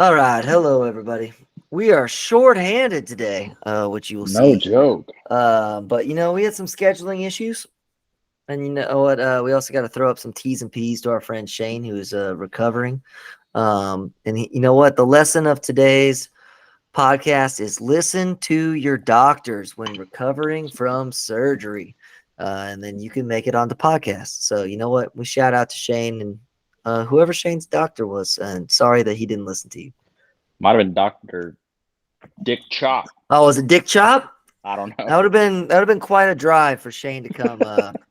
All right, hello everybody. We are short-handed today, which you will No see. joke. But we had some scheduling issues, and you know what? We also got to throw up some T's and P's to our friend Shane, who is recovering. You know what? The lesson of today's podcast is listen to your doctors when recovering from surgery, and then you can make it on the podcast. So you know what? We shout out to Shane and whoever Shane's doctor was, and sorry that he didn't listen to you. Might have been Dr. Dick Chop. Oh, was it Dick Chop? I don't know. That would have been quite a drive for Shane to come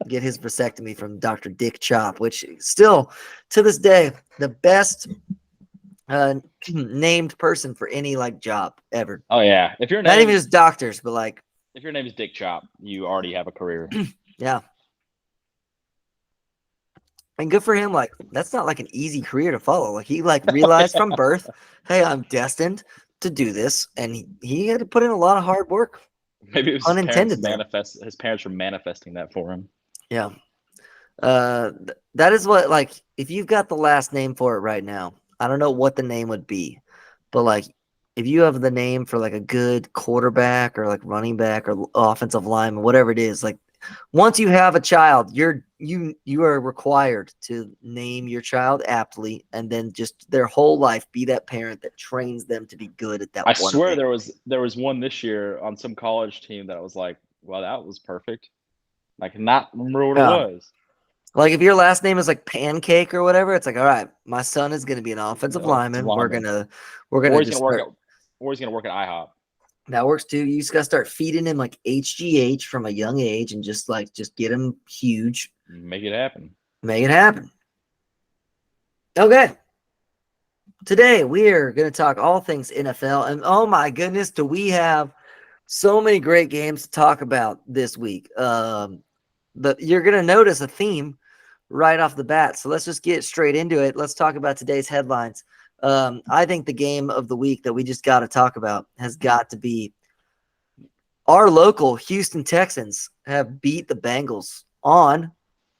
get his vasectomy from Dr. Dick Chop, which still to this day the best named person for any job ever. Oh yeah. Not even just doctors, but if your name is Dick Chop, you already have a career. yeah. And good for him. That's not an easy career to follow. He realized from birth, hey, I'm destined to do this, and he had to put in a lot of hard work. Maybe it was Unintended there. his parents were manifesting that for him. Yeah. That is what if you've got the last name for it right now, I don't know what the name would be, but if you have the name for a good quarterback or running back or offensive lineman, whatever it is, once you have a child, you are required to name your child aptly, and then just their whole life be that parent that trains them to be good at that. I one swear thing. there was one this year on some college team that I was like, well, that was perfect. Not remember what it was. If your last name is Pancake or whatever, it's all right, my son is going to be an offensive lineman. We're gonna just work or he's gonna work at IHOP. That works too. You just gotta start feeding him HGH from a young age, and just get him huge. Make it happen. Make it happen. Okay. Today we're gonna talk all things NFL, and oh my goodness, do we have so many great games to talk about this week. But you're gonna notice a theme right off the bat. So let's just get straight into it. Let's talk about today's headlines. I think the game of the week that we just got to talk about has got to be our local Houston Texans have beat the Bengals on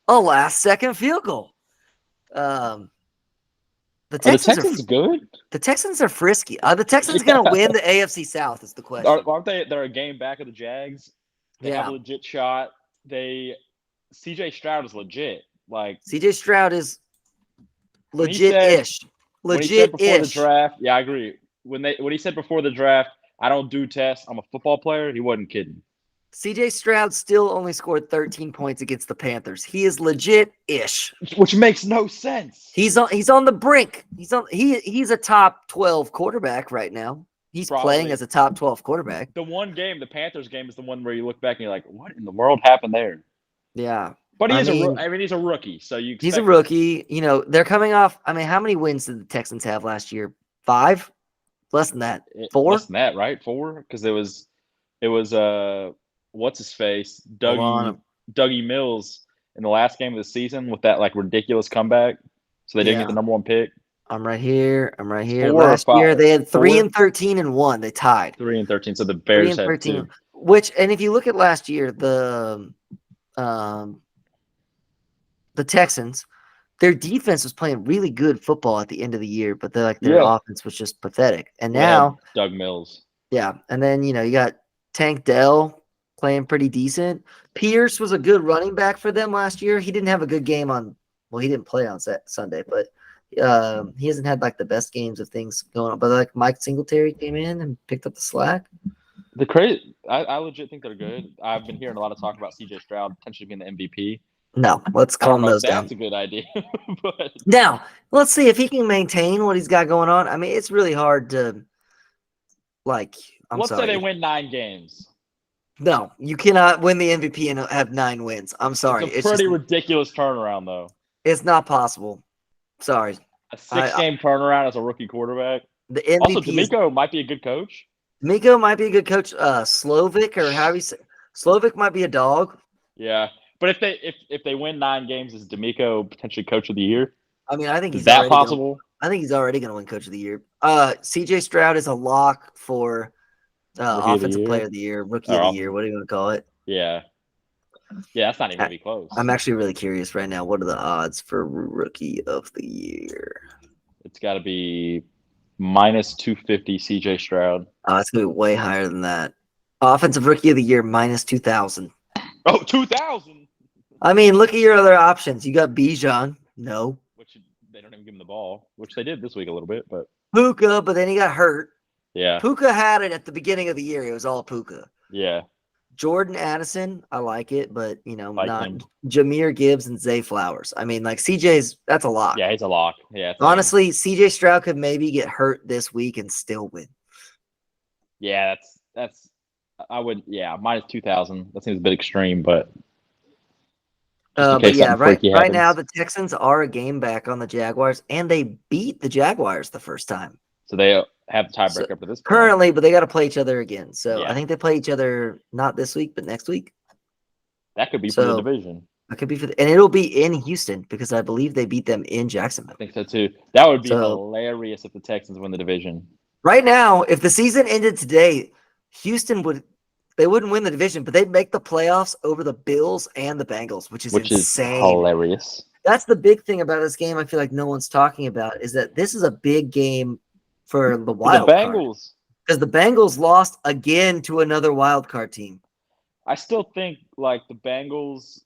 a last-second field goal. The Texans are good. The Texans are frisky. The Texans going to win the AFC South is the question. Aren't they? They're a game back of the Jags. They have a legit shot. CJ Stroud is legit. CJ Stroud is legit-ish. When he said before the draft, yeah, I agree. When he said before the draft, I don't do tests, I'm a football player, he wasn't kidding. CJ Stroud still only scored 13 points against the Panthers. He is legit-ish. Which makes no sense. He's on the brink. He's a top 12 quarterback right now. He's playing as a top 12 quarterback. The one game, the Panthers game, is the one where you look back and you're like, what in the world happened there? Yeah. But he's a rookie, so he's a rookie. They're coming off. how many wins did the Texans have last year? 5? Less than that. 4? Less than that, right? 4? Because it was what's his face? Dougie Mills in the last game of the season with that ridiculous comeback. So they didn't get the number 1 pick. I'm right here. Last year they had 3-13 and 1. They tied 3-13. So the Bears had 2. And if you look at last year, the Texans, their defense was playing really good football at the end of the year, but their offense was just pathetic. And now Doug Mills. Yeah. And then, you got Tank Dell playing pretty decent. Pierce was a good running back for them last year. He didn't have a good game he didn't play on Sunday, but he hasn't had the best games of things going on. But Mike Singletary came in and picked up the slack. I legit think they're good. I've been hearing a lot of talk about CJ Stroud potentially being the MVP. No, let's calm those down. That's a good idea. But now, let's see if he can maintain what he's got going on. It's really hard to let's say they win 9 games. No, you cannot win the MVP and have 9 wins. I'm sorry. It's a pretty ridiculous turnaround, though. It's not possible. Sorry. A 6-game turnaround as a rookie quarterback. The MVP also, D'Amico might be a good coach. D'Amico might be a good coach. Slovic, or how you say, Slovic might be a dog. Yeah, but if they win 9 games, is D'Amico potentially coach of the year? I think is that possible? I think he's already going to win coach of the year. CJ Stroud is a lock for offensive player of the year, rookie of the year. What do you want to call it? Yeah. Yeah, that's not even going to be close. I'm actually really curious right now. What are the odds for rookie of the year? It's got to be minus 250 CJ Stroud. Oh, it's going to be way higher than that. Offensive Rookie of the Year, minus 2,000. Oh, 2,000? I mean, look at your other options. You got Bijan. No. Which they don't even give him the ball, which they did this week a little bit. But Puka, but then he got hurt. Yeah. Puka had it at the beginning of the year. It was all Puka. Yeah. Jordan Addison, I like it, but, not him. Jahmyr Gibbs and Zay Flowers. I mean, like, CJ's, that's a lock. Yeah, he's a lock. Yeah. Honestly, CJ Stroud could maybe get hurt this week and still win. Yeah, I would, minus 2,000. That seems a bit extreme, but. But yeah, right now the Texans are a game back on the Jaguars, and they beat the Jaguars the first time. So they have the tiebreaker for this point. Currently, but they got to play each other again. So Yeah. I think they play each other not this week, but next week. That could be for the division. That could be and it'll be in Houston because I believe they beat them in Jacksonville. I think so too. That would be hilarious if the Texans win the division. Right now, if the season ended today, Houston wouldn't win the division, but they'd make the playoffs over the Bills and the Bengals, which is insane. Hilarious. That's the big thing about this game I feel like no one's talking about is that this is a big game for the wild card. Bengals. Because the Bengals lost again to another wild card team. I still think like the Bengals,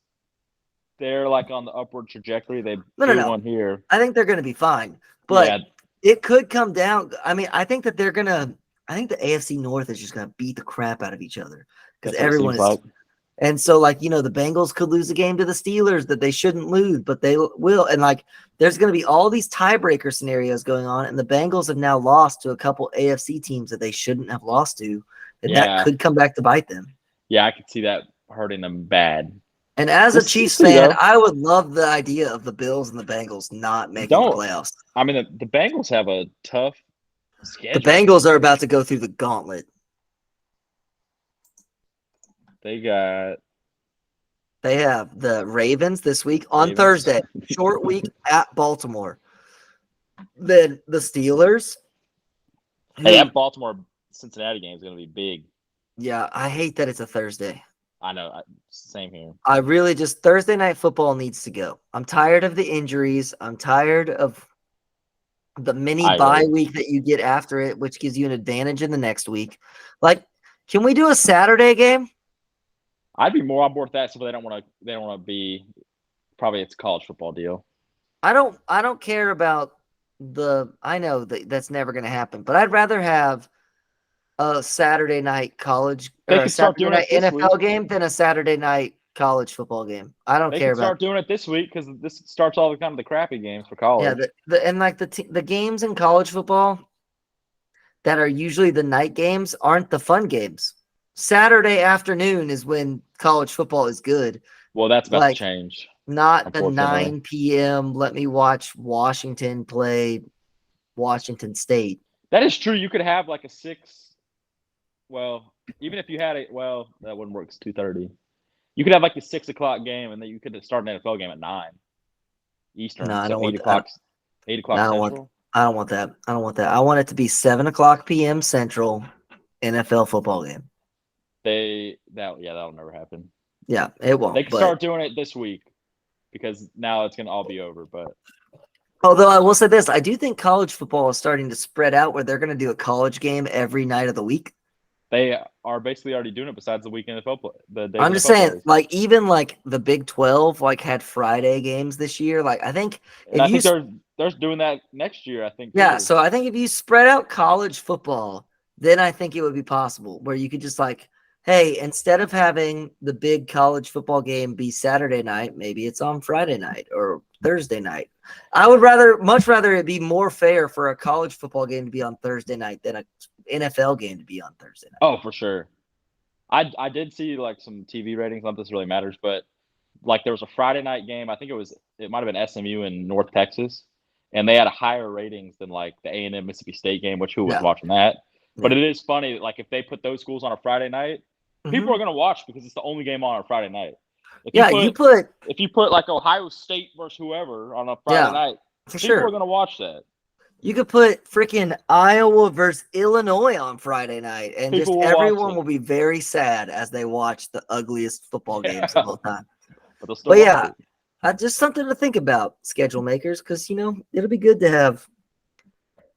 they're like on the upward trajectory. They won here. I think they're going to be fine, but it could come down. I mean, I think that I think the AFC North is just going to beat the crap out of each other because everyone is. Like. And so, like, the Bengals could lose a game to the Steelers that they shouldn't lose, but they will. And, like, there's going to be all these tiebreaker scenarios going on, and the Bengals have now lost to a couple AFC teams that they shouldn't have lost to, and that could come back to bite them. Yeah, I could see that hurting them bad. And as a Chiefs fan, I would love the idea of the Bills and the Bengals not making the playoffs. I mean, the Bengals have a tough schedule. The Bengals are about to go through the gauntlet. They have the Ravens this week on Thursday. Short week at Baltimore. Then the Steelers. Hey, that Baltimore-Cincinnati game is going to be big. Yeah, I hate that it's a Thursday. I know. Same here. I really Thursday night football needs to go. I'm tired of the injuries. I'm tired of the mini bye week that you get after it, which gives you an advantage in the next week. Like, can we do a Saturday game? I'd be more on board with that, so they don't want to be. Probably it's a college football deal. I don't care about I know that's never going to happen, but I'd rather have a Saturday night college or a Saturday night NFL game than a Saturday night college football game. I don't care about. Start doing it this week because this starts all the time the crappy games for college. Yeah, and like the games in college football that are usually the night games aren't the fun games. Saturday afternoon is when college football is good. Well, that's about to change. Not the 9 p.m. Let me watch Washington play Washington State. That is true. You could have like a 6. Well, even if you had that wouldn't work. It's 2:30. You could have like a 6 o'clock game, and then you could start an NFL game at 9 Eastern. No, I don't want 8 o'clock. 8 o'clock Central. I don't want that. I want it to be 7 o'clock p.m. Central NFL football game. That'll never happen. Yeah, it won't. They can start doing it this week because now it's going to all be over. But although I will say this, I do think college football is starting to spread out where they're going to do a college game every night of the week. They are basically already doing it besides the weekend NFL play. I'm just saying, like even like the Big 12 had Friday games this year. Like I think they're doing that next year. I think. Yeah, too. so I think if you spread out college football, then I think it would be possible where you could just hey, instead of having the big college football game be Saturday night, maybe it's on Friday night or Thursday night. I would much rather it be more fair for a college football game to be on Thursday night than an NFL game to be on Thursday night. Oh, for sure. I did see some TV ratings. Not that this really matters, but there was a Friday night game. I think it might have been SMU in North Texas, and they had a higher ratings than the A&M Mississippi State game, which who was watching that? But it is funny, if they put those schools on a Friday night, people are going to watch because it's the only game on Friday night. If you put Ohio State versus whoever on a Friday night, people are going to watch that. You could put freaking Iowa versus Illinois on Friday night, and everyone will be very sad as they watch the ugliest football games of all time. But yeah, just something to think about, schedule makers, because it'll be good to have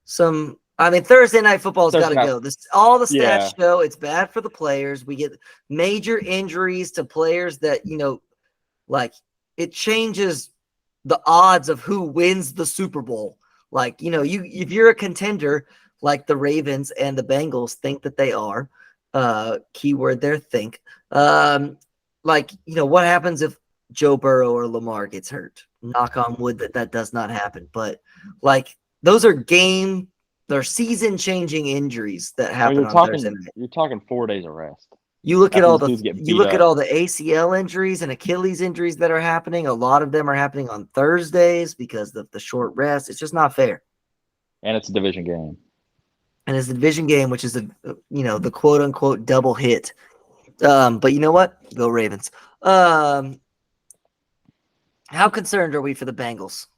some I mean, Thursday night football's got Thursday to night. go. All the Yeah. stats show it's bad for the players. We get major injuries to players that, like it changes the odds of who wins the Super Bowl. Like, if you're a contender like the Ravens and the Bengals think that they are, keyword there, think. What happens if Joe Burrow or Lamar gets hurt? Knock on wood that does not happen. But like those are they're season-changing injuries that I mean, happen on Thursday night. you're talking 4 days of rest. You look at After all these the dudes get you beat look at up. all the ACL injuries and Achilles injuries that are happening. A lot of them are happening on Thursdays because of the short rest. It's just not fair. And it's a division game. And it's a division game, which is the quote unquote double hit. But you know what? Go Ravens. How concerned are we for the Bengals?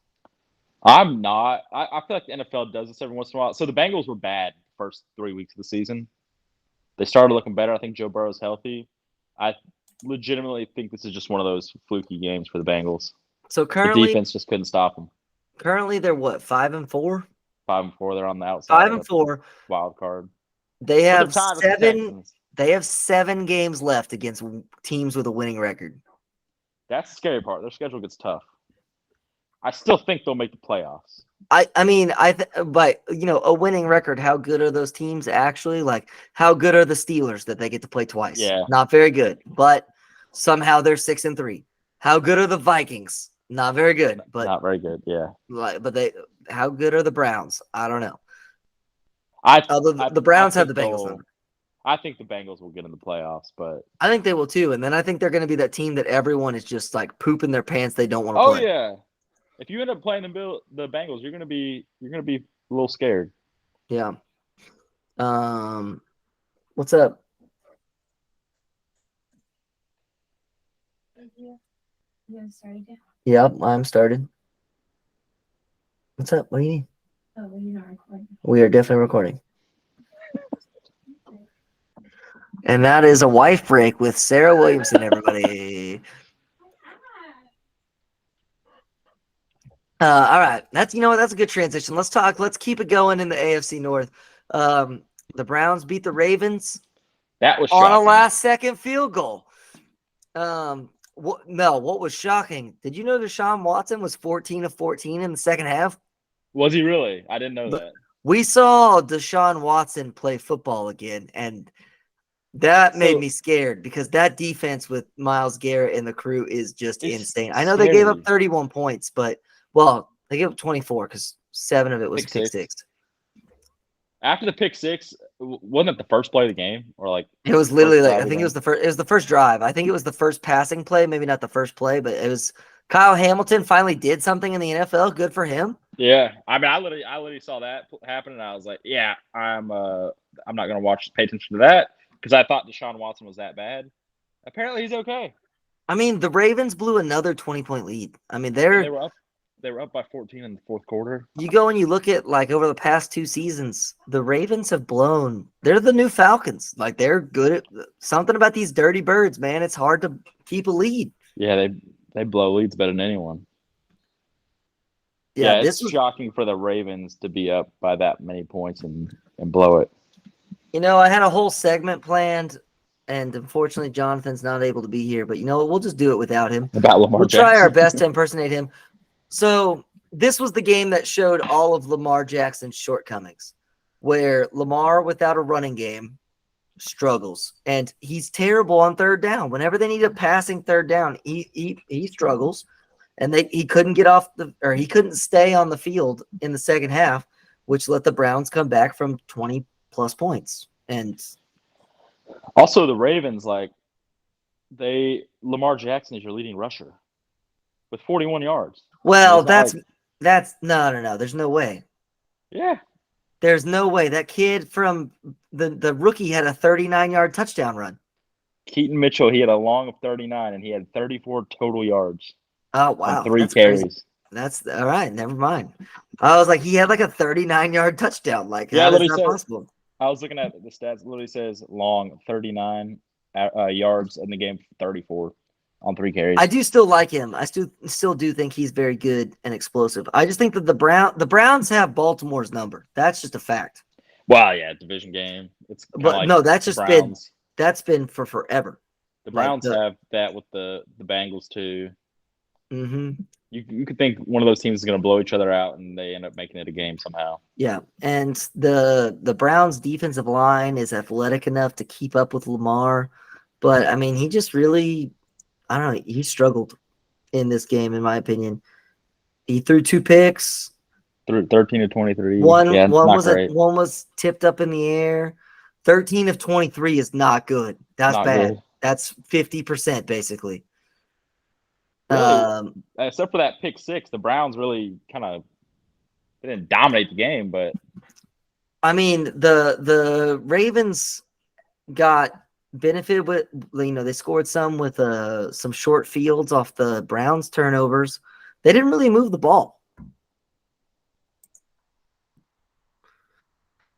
I'm not. I feel like the NFL does this every once in a while. So the Bengals were bad the first 3 weeks of the season. They started looking better. I think Joe Burrow's healthy. I legitimately think this is just one of those fluky games for the Bengals. So The currently defense just couldn't stop them. they're what, 5-4? 5-4. They're on the outside. 5-4. Wild card. They But they're have tied with the 7. Texans. They have 7 games left against teams with a winning record. That's the scary part. Their schedule gets tough. I still think they'll make the playoffs. But a winning record. How good are those teams actually? Like, how good are the Steelers that they get to play twice? Yeah. Not very good. But somehow they're 6-3. How good are the Vikings? Not very good. But Not very good. Yeah. How good are the Browns? I don't know. The Browns have the Bengals number. I think the Bengals will get in the playoffs, but I think they will too. And then I think they're going to be that team that everyone is just like pooping their pants. They don't want to play. Oh yeah. If you end up playing the Bengals, you're gonna be a little scared. Yeah. What's up? You started yet? Yep, I'm started. What's up? What do you need? Oh, well, you're not recording. We are definitely recording. And that is a wife break with Sarah Williamson, everybody. All right. That's a good transition. Let's keep it going in the AFC North. The Browns beat the Ravens That was on shocking. a last-second field goal. What was shocking? Did you know Deshaun Watson was 14 of 14 in the second half? Was he really? I didn't know that. We saw Deshaun Watson play football again, and that made me scared because that defense with Myles Garrett and the crew is just insane. I know they gave up 31 points, but they gave up 24 because 7 of it was pick six. After the pick six, wasn't it the first play of the game, or like it was literally like I think it was the first. It was the first drive. I think it was the first passing play. Maybe not the first play, but it was Kyle Hamilton finally did something in the NFL. Good for him. Yeah, I mean, I literally saw that happen, and I was like, yeah, I'm not gonna pay attention to that because I thought Deshaun Watson was that bad. Apparently, he's okay. I mean, the Ravens blew another 20-point lead. I mean, they were up. They were up by 14 in the fourth quarter. You go and you look at like over the past 2 seasons, the Ravens have blown. They're the new Falcons. Like they're good at something about these dirty birds, man. It's hard to keep a lead. Yeah, they blow leads better than anyone. Yeah, it's shocking for the Ravens to be up by that many points and blow it. I had a whole segment planned, and unfortunately, Jonathan's not able to be here. But we'll just do it without him. About Lamar Jackson. We'll try our best to impersonate him. So this was the game that showed all of Lamar Jackson's shortcomings, where Lamar without a running game struggles, and he's terrible on third down. Whenever they need a passing third down, he struggles, and he couldn't he couldn't stay on the field in the second half, which let the Browns come back from 20 plus points. And also the Ravens, Lamar Jackson is your leading rusher with 41 yards. Well, that's no. There's no way. Yeah. There's no way. That kid from the rookie had a 39-yard touchdown run. Keaton Mitchell, he had a long of 39, and he had 34 total yards. Oh, wow. On 3 carries. Crazy. That's all right. Never mind. I was like, he had like a 39-yard touchdown. Like, yeah, how is that possible? I was looking at the stats. It literally says long 39 yards in the game, 34 on 3 carries. I do still like him. I still do think he's very good and explosive. I just think that the Browns have Baltimore's number. That's just a fact. Wow, yeah, division game. It's kind of But like no, that's the just been Browns. for forever. The Like Browns the have that with the Bengals too. hmm You could think one of those teams is going to blow each other out, and they end up making it a game somehow. yeah, and the Browns defensive line is athletic enough to keep up with Lamar, but I mean, he just really, I don't know, he struggled in this game, in my opinion. He threw 2 picks. Through 13 to 23. One Yeah, one not was great. one was tipped up in the air. 13 of 23 is not good. That's Not bad. good. That's 50% basically. Really, Um, except for that pick six, the Browns really kind of didn't dominate the game, but I mean, the Ravens got benefited with, they scored some with some short fields off the Browns turnovers. They didn't really move the ball.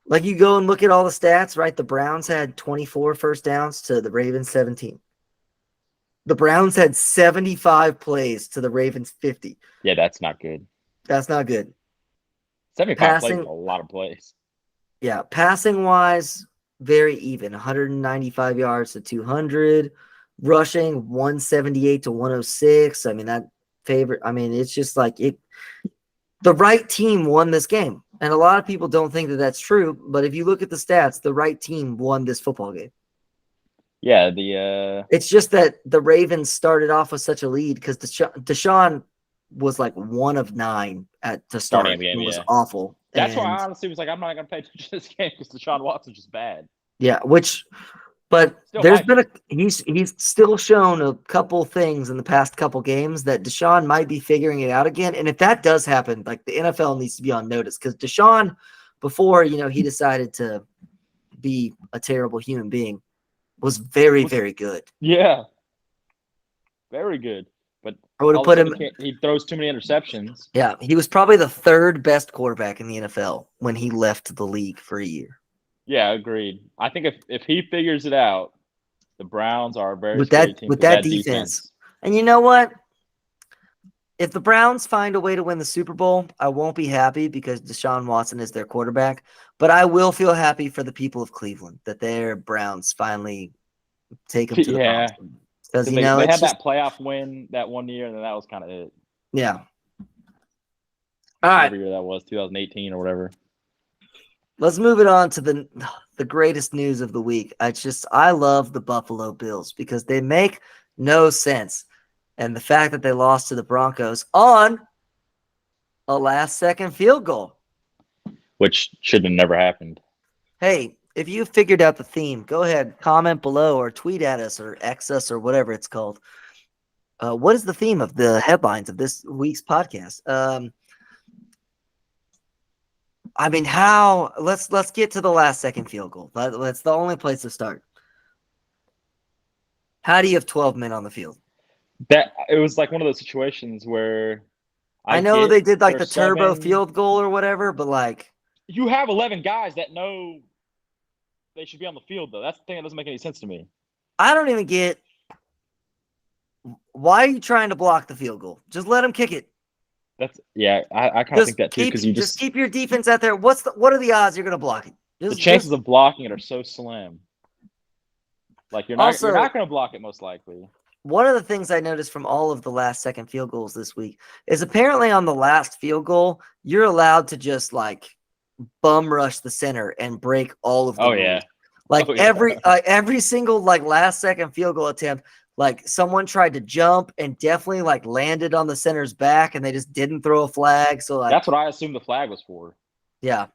Like, you go and look at all the stats, right? The Browns had 24 first downs to the Ravens 17. The Browns had 75 plays to the Ravens 50. yeah, that's not good. That's not good. 75 plays is Passing, a lot of plays. yeah, passing wise, very even. 195 yards to 200. Rushing 178 to 106. I mean, it's just like it. The right team won this game. And a lot of people don't think that that's true. But if you look at the stats, the right team won this football game. Yeah, the It's just that the Ravens started off with such a lead because Deshaun was like 1 of 9 to starting start. of the game. It was Yeah, awful. that's why And I honestly was like, I'm not going to pay attention to this game because Deshaun Watson's just bad. yeah, but Still there's might been be. he's still shown a couple things in the past couple games that Deshaun might be figuring it out again. And if that does happen, like, the NFL needs to be on notice because Deshaun, before he decided to be a terrible human being, was very, very good. Yeah, very good. But I would have all of a put sudden him. he throws too many interceptions. Yeah, he was probably the third best quarterback in the NFL when he left the league for a year. Yeah, agreed. I think if he figures it out, the Browns are a very With scary team because that that defense. defense. And you know what? If the Browns find a way to win the Super Bowl, I won't be happy because Deshaun Watson is their quarterback, but I will feel happy for the people of Cleveland that their Browns finally take them to the Yeah, promised land. Because, because they it's had just, that playoff win that one year, and then that was kind of it. yeah. All right, Whatever year that was, 2018 or whatever. let's move it on to the greatest news of the week. I love the Buffalo Bills because they make no sense. And the fact that they lost to the Broncos on a last-second field goal. Which should have never happened. Hey, if you figured out the theme, go ahead, comment below or tweet at us or X us or whatever it's called. What is the theme of the headlines of this week's podcast? I mean, let's get to the last-second field goal. That's the only place to start. How do you have 12 men on the field? That it was like one of those situations where I know they did like the there's turbo 7. field goal or whatever, but like, You have 11 guys that know they should be on the field, though. That's the thing that doesn't make any sense to me. I don't even get, why are you trying to block the field goal? Just let them kick it. I kind of think that too because you just keep your defense out there. What are the odds you're going to block it? the chances of blocking it are so slim. Like you're not going to block it most likely. One of the things I noticed from all of the last-second field goals this week is apparently on the last field goal, you're allowed to just like bum rush the center and break all of the rules. Yeah. Like every single like last-second field goal attempt, like someone tried to jump and definitely like landed on the center's back and they just didn't throw a flag. So like that's what I assumed the flag was for. Yeah.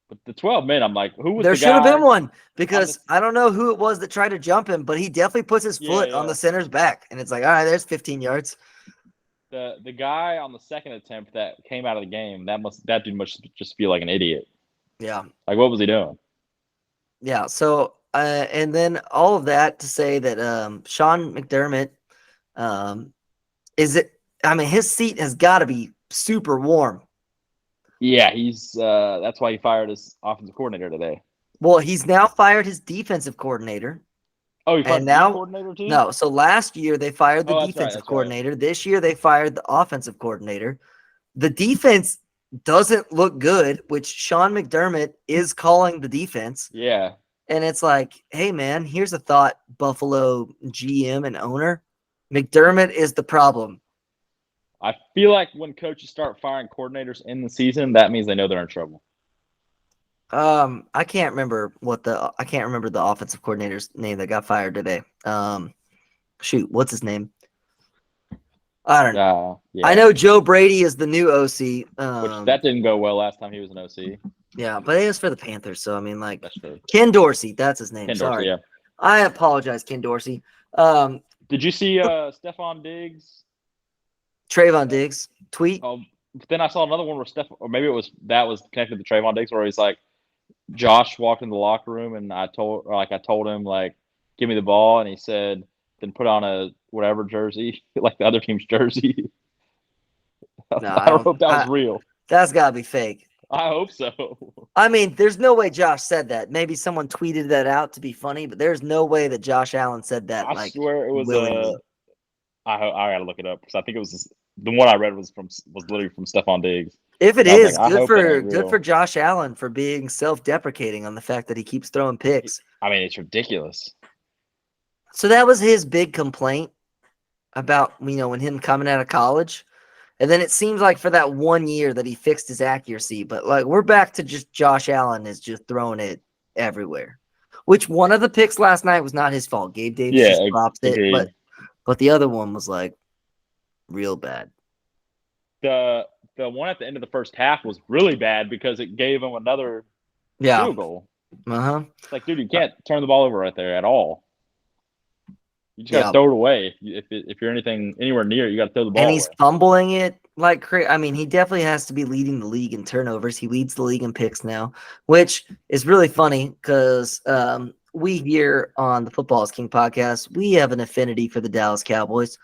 But the 12 men, I'm like, who was there the guy? There should have been one because I don't know who it was that tried to jump him, but he definitely puts his foot on the center's back. And it's like, all right, there's 15 yards. The guy on the second attempt that came out of the game, that dude must just feel like an idiot. Yeah. Like, what was he doing? Yeah. So, and then all of that to say that Sean McDermott, his seat has got to be super warm. Yeah, he's that's why he fired his offensive coordinator today. Well, he's now fired his defensive coordinator. Oh, he fired the coordinator too? No, so last year they fired the defensive coordinator. Right. This year they fired the offensive coordinator. The defense doesn't look good, which Sean McDermott is calling the defense. Yeah. And it's like, hey, man, here's a thought, Buffalo GM and owner. McDermott is the problem. I feel like when coaches start firing coordinators in the season, that means they know they're in trouble. I can't remember the offensive coordinator's name that got fired today. Shoot, what's his name? I don't know. Yeah. I know Joe Brady is the new OC. Which that didn't go well last time he was an OC. Yeah, but it was for the Panthers, so I mean, like That's true. Ken Dorsey, that's his name. Ken Sorry, Dorsey, yeah. I apologize, Ken Dorsey. Did you see Stephon Diggs? Trayvon Diggs tweet. Oh, but then I saw another one where or maybe that was connected to Trayvon Diggs, where he's like, Josh walked in the locker room and I told him like, give me the ball, and he said, then put on a whatever jersey, like the other team's jersey. No, I don't know if that was real. That's gotta be fake. I hope so. I mean, there's no way Josh said that. Maybe someone tweeted that out to be funny, but there's no way that Josh Allen said that. I swear it was willingly. I gotta look it up because I think it was the one I read was literally from Stephon Diggs. If it And I was is, like, good for Josh Allen for being self-deprecating on the fact that he keeps throwing picks. I mean, it's ridiculous. So that was his big complaint about, when him coming out of college. And then it seems like for that 1 year that he fixed his accuracy. But, like, we're back to just Josh Allen is just throwing it everywhere. Which one of the picks last night was not his fault. Gabe Davis just dropped it. But the other one was, like, real bad. The one at the end of the first half was really bad because it gave him another field goal. Uh-huh. It's like, dude, you can't turn the ball over right there at all. You just got to throw it away. If you're anywhere near it, you got to throw the ball And he's away. fumbling it like crazy. I mean, he definitely has to be leading the league in turnovers. He leads the league in picks now, which is really funny because we here on the Football is King podcast, we have an affinity for the Dallas Cowboys.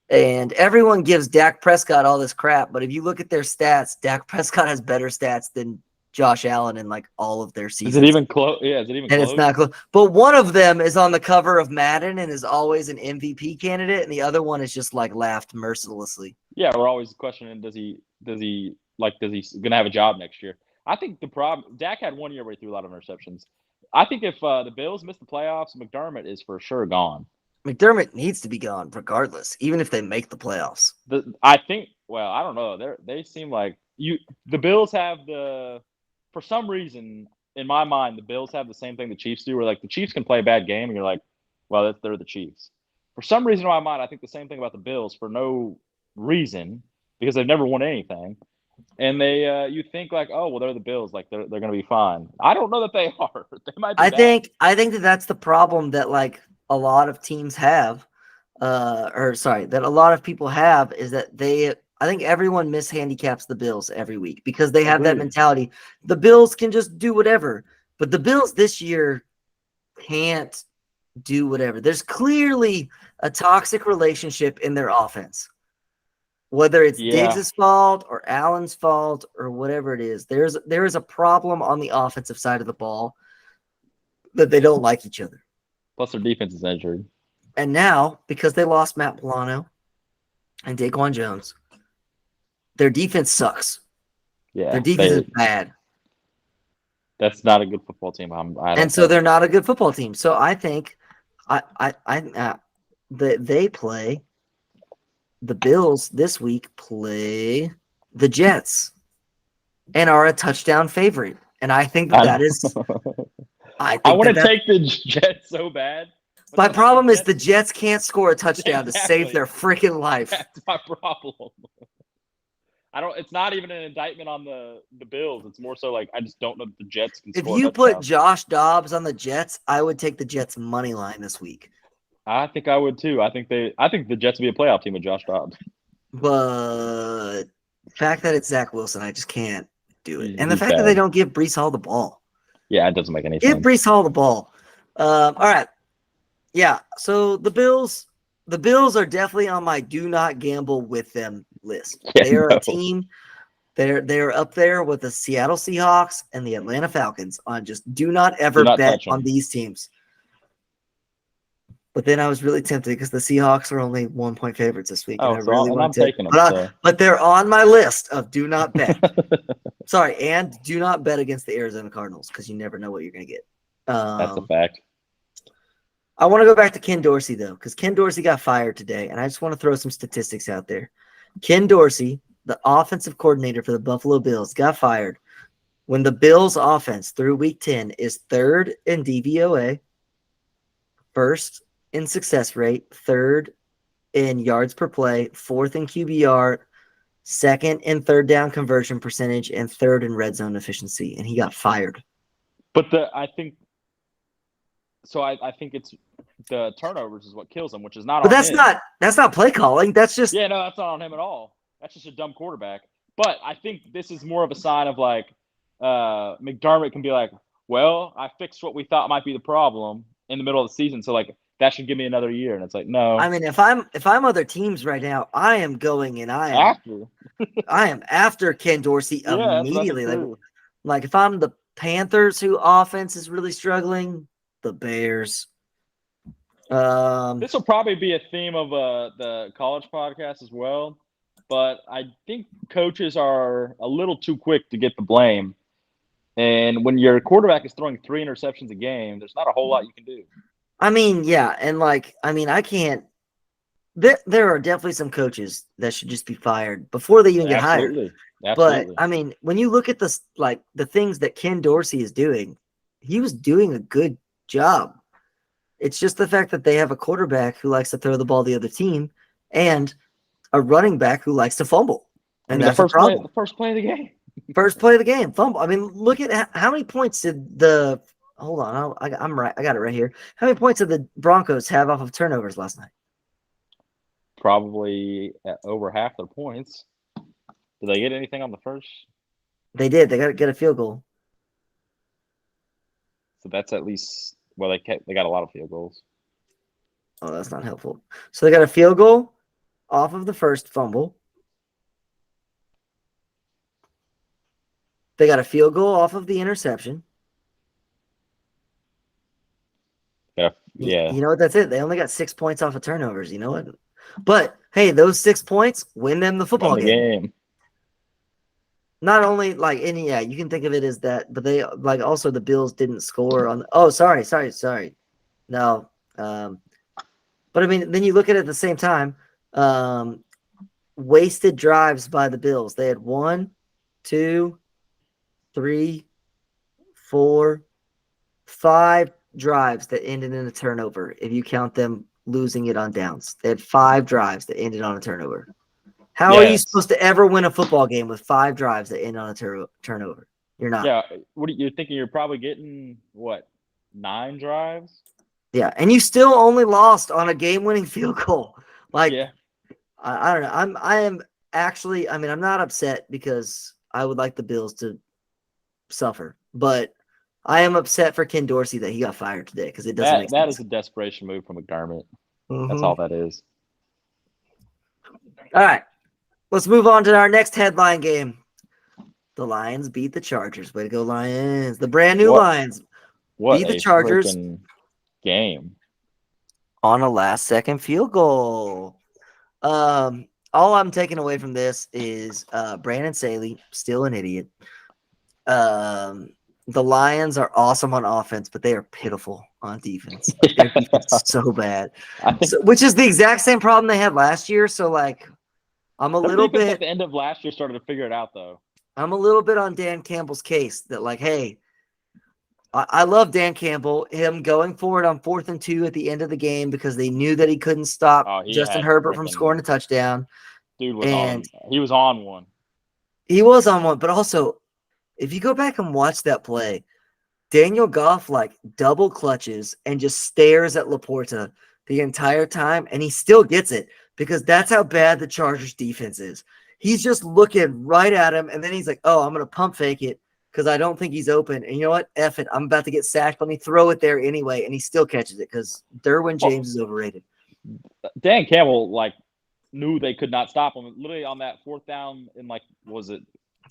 And everyone gives Dak Prescott all this crap, but if you look at their stats, Dak Prescott has better stats than Josh Allen in like all of their seasons. Is it even close? Yeah, is it even close? And it's not close. But one of them is on the cover of Madden and is always an MVP candidate, and the other one is just like laughed mercilessly. Yeah, we're always questioning does he gonna have a job next year? I think the problem Dak had 1 year where he threw a lot of interceptions. I think if the Bills miss the playoffs, McDermott is for sure gone. McDermott needs to be gone regardless, even if they make the playoffs. I don't know. They seem like the Bills have for some reason, in my mind, the Bills have the same thing the Chiefs do, where like the Chiefs can play a bad game and you're like, well, they're the Chiefs. For some reason in my mind, I think the same thing about the Bills for no reason, because they've never won anything. And you think like, oh, well, they're the Bills, like they're going to be fine. I don't know that they are. They might be bad. I think that's the problem that like a lot of teams have, that a lot of people have is that I think everyone mishandicaps the Bills every week because they have that mentality. The Bills can just do whatever, but the Bills this year can't do whatever. There's clearly a toxic relationship in their offense. Whether it's Diggs' fault or Allen's fault or whatever it is, there is a problem on the offensive side of the ball that they don't like each other. Plus their defense is injured. And now, because they lost Matt Milano and Daquan Jones, their defense sucks. Yeah, their defense is bad. That's not a good football team. So they're not a good football team. So I think they play the Bills this week. Play the Jets and are a touchdown favorite. And I think that is. I want to take the Jets so bad. My problem is the Jets can't score a touchdown to save their freaking life. That's my problem. It's not even an indictment on the Bills. It's more so like I just don't know that the Jets can score. If you put Josh Dobbs on the Jets, I would take the Jets money line this week. I think I would too. I think the Jets would be a playoff team with Josh Dobbs. But the fact that it's Zach Wilson, I just can't do it. And the fact that they don't give Breece Hall the ball. Yeah, it doesn't make any sense. Give Breece Hall the ball. All right. Yeah, so the Bills are definitely on my do not gamble with them list. They are a team. They're up there with the Seattle Seahawks and the Atlanta Falcons on just do not ever bet on these teams. But then I was really tempted because the Seahawks are only 1-point favorites this week, and I Oh, so really and I'm want to. taking them. But they're on my list of do not bet. Sorry, and do not bet against the Arizona Cardinals because you never know what you're going to get. That's a fact. I want to go back to Ken Dorsey, though, because Ken Dorsey got fired today, and I just want to throw some statistics out there. Ken Dorsey, the offensive coordinator for the Buffalo Bills, got fired when the Bills' offense through Week 10 is third in DVOA, first in success rate, third in yards per play, fourth in QBR, second in third down conversion percentage, and third in red zone efficiency, and he got fired. But I think it's the turnovers is what kills him, which is not But on that's him. not play calling. That's just no, that's not on him at all. That's just a dumb quarterback. But I think this is more of a sign of like McDermott can be like, well, I fixed what we thought might be the problem in the middle of the season, so like that should give me another year. And it's like, no. I mean, if I'm other teams right now, I am going and I am after Ken Dorsey immediately. Like if I'm the Panthers, who offense is really struggling, the Bears. This will probably be a theme of the college podcast as well, but I think coaches are a little too quick to get the blame. And when your quarterback is throwing 3 interceptions a game, there's not a whole lot you can do. I mean, yeah, and I can't. There are definitely some coaches that should just be fired before they even get hired. Absolutely. But I mean, when you look at this, like the things that Ken Dorsey is doing, he was doing a good job. It's just the fact that they have a quarterback who likes to throw the ball to the other team and a running back who likes to fumble. And that's a problem. The first play of the game. First play of the game, fumble. I mean, look at how many points did the – hold on. I'm right. I got it right here. How many points did the Broncos have off of turnovers last night? Probably over half their points. Did they get anything on the first? They did. They got to get a field goal. So that's at least – well, they got a lot of field goals. Oh, that's not helpful. So they got a field goal off of the first fumble. They got a field goal off of the interception. Yeah. You know what? That's it. They only got 6 points off of turnovers. You know what? But, hey, those 6 points win them the football game. Not only, like, and yeah, you can think of it as that, but they, like, also the Bills didn't score on – oh, sorry. No. But, I mean, then you look at it at the same time. Wasted drives by the Bills. They had 1, 2, 3, 4, 5 drives that ended in a turnover, if you count them losing it on downs. They had 5 drives that ended on a turnover. How are you supposed to ever win a football game with 5 drives that end on a turnover? You're not. Yeah. What are you thinking? You're probably getting, 9 drives? Yeah, and you still only lost on a game-winning field goal. Like, yeah. I don't know. I am actually – I mean, I'm not upset because I would like the Bills to suffer. But I am upset for Ken Dorsey that he got fired today because it doesn't make sense. That is a desperation move from McDermott. Mm-hmm. That's all that is. All right. Let's move on to our next headline game. The Lions beat the Chargers. Way to go, Lions. The brand new Lions beat the Chargers. Game. On a last-second field goal. All I'm taking away from this is Brandon Staley, still an idiot. The Lions are awesome on offense, but they are pitiful on defense. Their defense is so bad. Which is the exact same problem they had last year. So, like, I'm a little bit at the end of last year started to figure it out, though. I'm a little bit on Dan Campbell's case that, like, hey, I love Dan Campbell, him going for it on 4th and 2 at the end of the game because they knew that he couldn't stop Justin Herbert from scoring a touchdown. Dude was on. He was on one. He was on one, but also, if you go back and watch that play, Daniel Goff, like, double clutches and just stares at Laporta the entire time, and he still gets it because that's how bad the Chargers defense is. He's just looking right at him, and then he's like, oh, I'm going to pump fake it because I don't think he's open. And you know what? F it. I'm about to get sacked. Let me throw it there anyway, and he still catches it because Derwin James is overrated. Dan Campbell, like, knew they could not stop him. Literally on that 4th down in, like, was it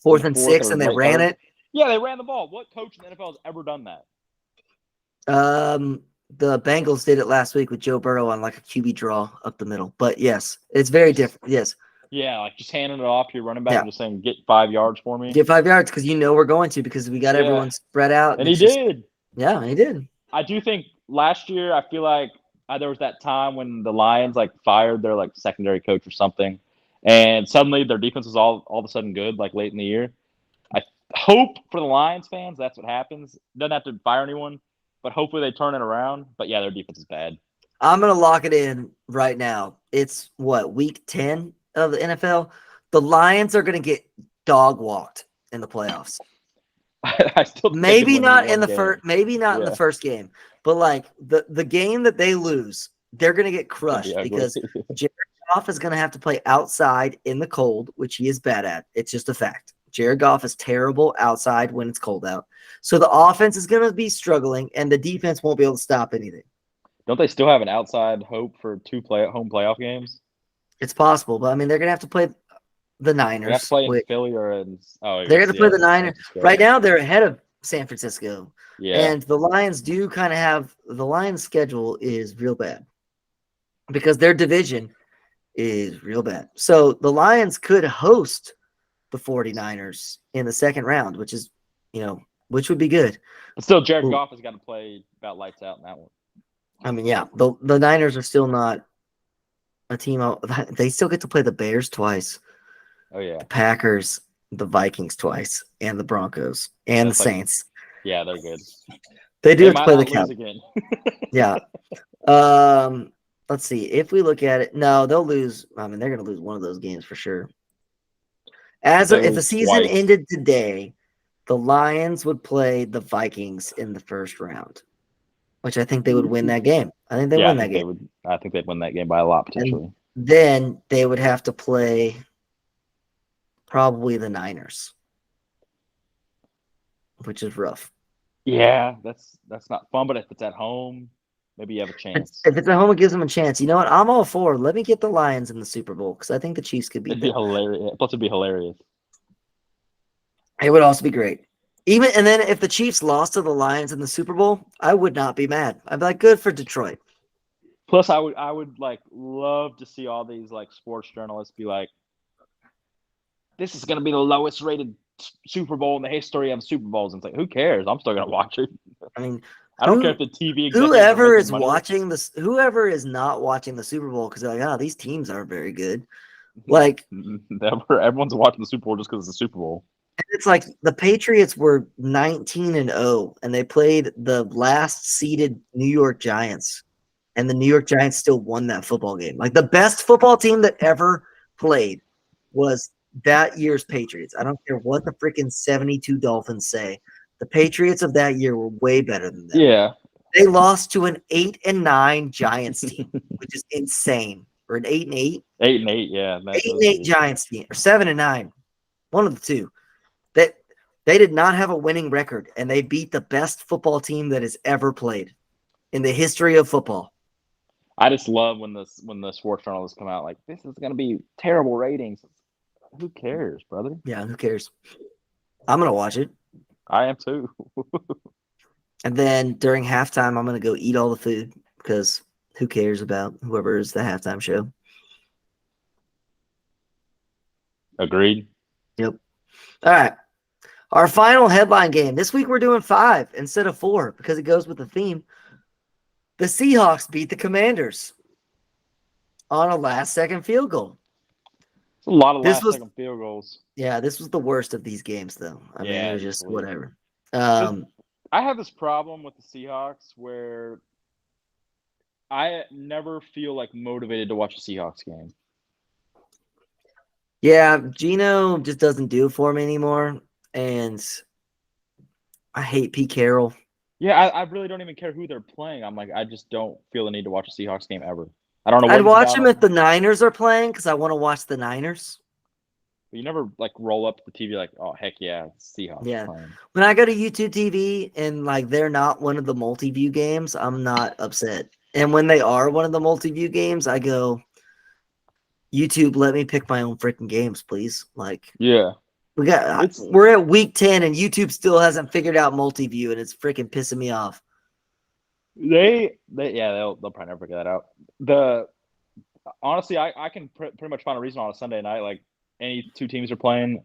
4th and 6, and they ran it? Yeah, they ran the ball. What coach in the NFL has ever done that? The Bengals did it last week with Joe Burrow on like a QB draw up the middle. But yes, it's very Just different. Yes. yeah, like just handing it off to your running back Yeah. and just saying, "Get 5 yards for me." Get 5 yards because you know we're going to because we got Yeah, everyone spread out and and he it's just did. yeah, he did. I do think last year I feel like there was that time when the Lions like fired their like secondary coach or something, and suddenly their defense was all of a sudden good like late in the year. I hope for the Lions fans that's what happens. Doesn't have to fire anyone, but hopefully they turn it around. But yeah, their defense is bad. I'm gonna lock it in right now. It's what week 10 of the NFL. The Lions are gonna get dog walked in the playoffs. I still think they could Maybe win not in one the game. first. Maybe not in the Yeah, first game, but like the game that they lose, they're gonna get could be crushed ugly. because Jared Goff is gonna have to play outside in the cold, which he is bad at. It's just a fact. Jared Goff is terrible outside when it's cold out. So the offense is gonna be struggling, and the defense won't be able to stop anything. Don't they still have an outside hope for two play home playoff games? It's possible, but I mean they're gonna have to play the They have to Niners, play in which Philly or in they're gonna play the San Niners. Francisco. Right now, they're ahead of San Francisco. Yeah, And the Lions do kind of have the Lions' schedule is real bad because their division is real bad. So the Lions could host the 49ers in the second round, which is, which would be good. but still, Jared Ooh. Goff has got to play about lights out in that one. I mean, yeah, the Niners are still not a team. They still get to play the Bears twice, Oh yeah, the Packers, the Vikings twice, and the Broncos and that's the like Saints. yeah, they're good. They do They have to might play the not lose Cowboys. again. Yeah. Let's see. If we look at it, no, they'll lose. I mean, they're going to lose one of those games for sure. If they If the lose season twice, ended today, the Lions would play the Vikings in the first round, which I think they would win that game. I think they yeah, I win that think they game. would. I think they'd win that game by a lot potentially. And then they would have to play probably the Niners, which is rough. Yeah, that's not fun. But if it's at home, maybe you have a chance. If it's at home, it gives them a chance. You know what? I'm all for. Let me get the Lions in the Super Bowl because I think the Chiefs could beat It'd be them. hilarious. Plus, it'd be hilarious. It would also be great. And then if the Chiefs lost to the Lions in the Super Bowl, I would not be mad. I'd be like, good for Detroit. Plus, I would like love to see all these like sports journalists be like, "This is going to be the lowest rated Super Bowl in the history of Super Bowls." And it's like, who cares? I'm still going to watch it. I mean, I don't care if the TV executives are whoever making is money. watching this, whoever is not watching the Super Bowl because they're like, these teams aren't very good. Like, Everyone's watching the Super Bowl just because it's the Super Bowl. it's like the Patriots were 19-0, and they played the last seeded New York Giants, and the New York Giants still won that football game. Like the best football team that ever played was that year's Patriots. I don't care what the freaking 72 Dolphins say. The Patriots of that year were way better than them. Yeah, They lost to an 8-9 Giants team, which is insane. Or an 8-8. 8-8. Yeah, 8-8 Giants team, or 7-9. One of the two. They did not have a winning record, and they beat the best football team that has ever played in the history of football. I just love when the sports journalists come out like, "This is going to be terrible ratings." Who cares, brother? Yeah, who cares? I'm gonna watch it, I am too. and then during halftime, I'm gonna go eat all the food because who cares about whoever is the halftime show? Agreed. Yep. All right. Our final headline game. This week we're doing 5 instead of 4 because it goes with the theme. The Seahawks beat the Commanders on a last-second field goal. It's a lot of This was- last-second field goals. Yeah, this was the worst of these games, though. I mean, Yeah, it was just easily. whatever. I have this problem with the Seahawks where I never feel like motivated to watch a Seahawks game. Yeah, Gino just doesn't do it for me anymore, and I hate Pete Carroll. Yeah, I really don't even care who they're playing. I'm like, I just don't feel the need to watch a Seahawks game ever. I don't know what I'd it's watch about them if the Niners are playing because I want to watch the Niners. But you never like roll up the TV like, oh heck yeah, it's Seahawks Yeah. playing. When I go to YouTube TV and like they're not one of the multi-view games, I'm not upset. And when they are one of the multi-view games, I go, YouTube, let me pick my own freaking games, please. Like Yeah, we're at week 10 and YouTube still hasn't figured out multi-view and it's freaking pissing me off. They'll probably never figure that out. The honestly, I can pretty much find a reason on a Sunday night, like any two teams are playing.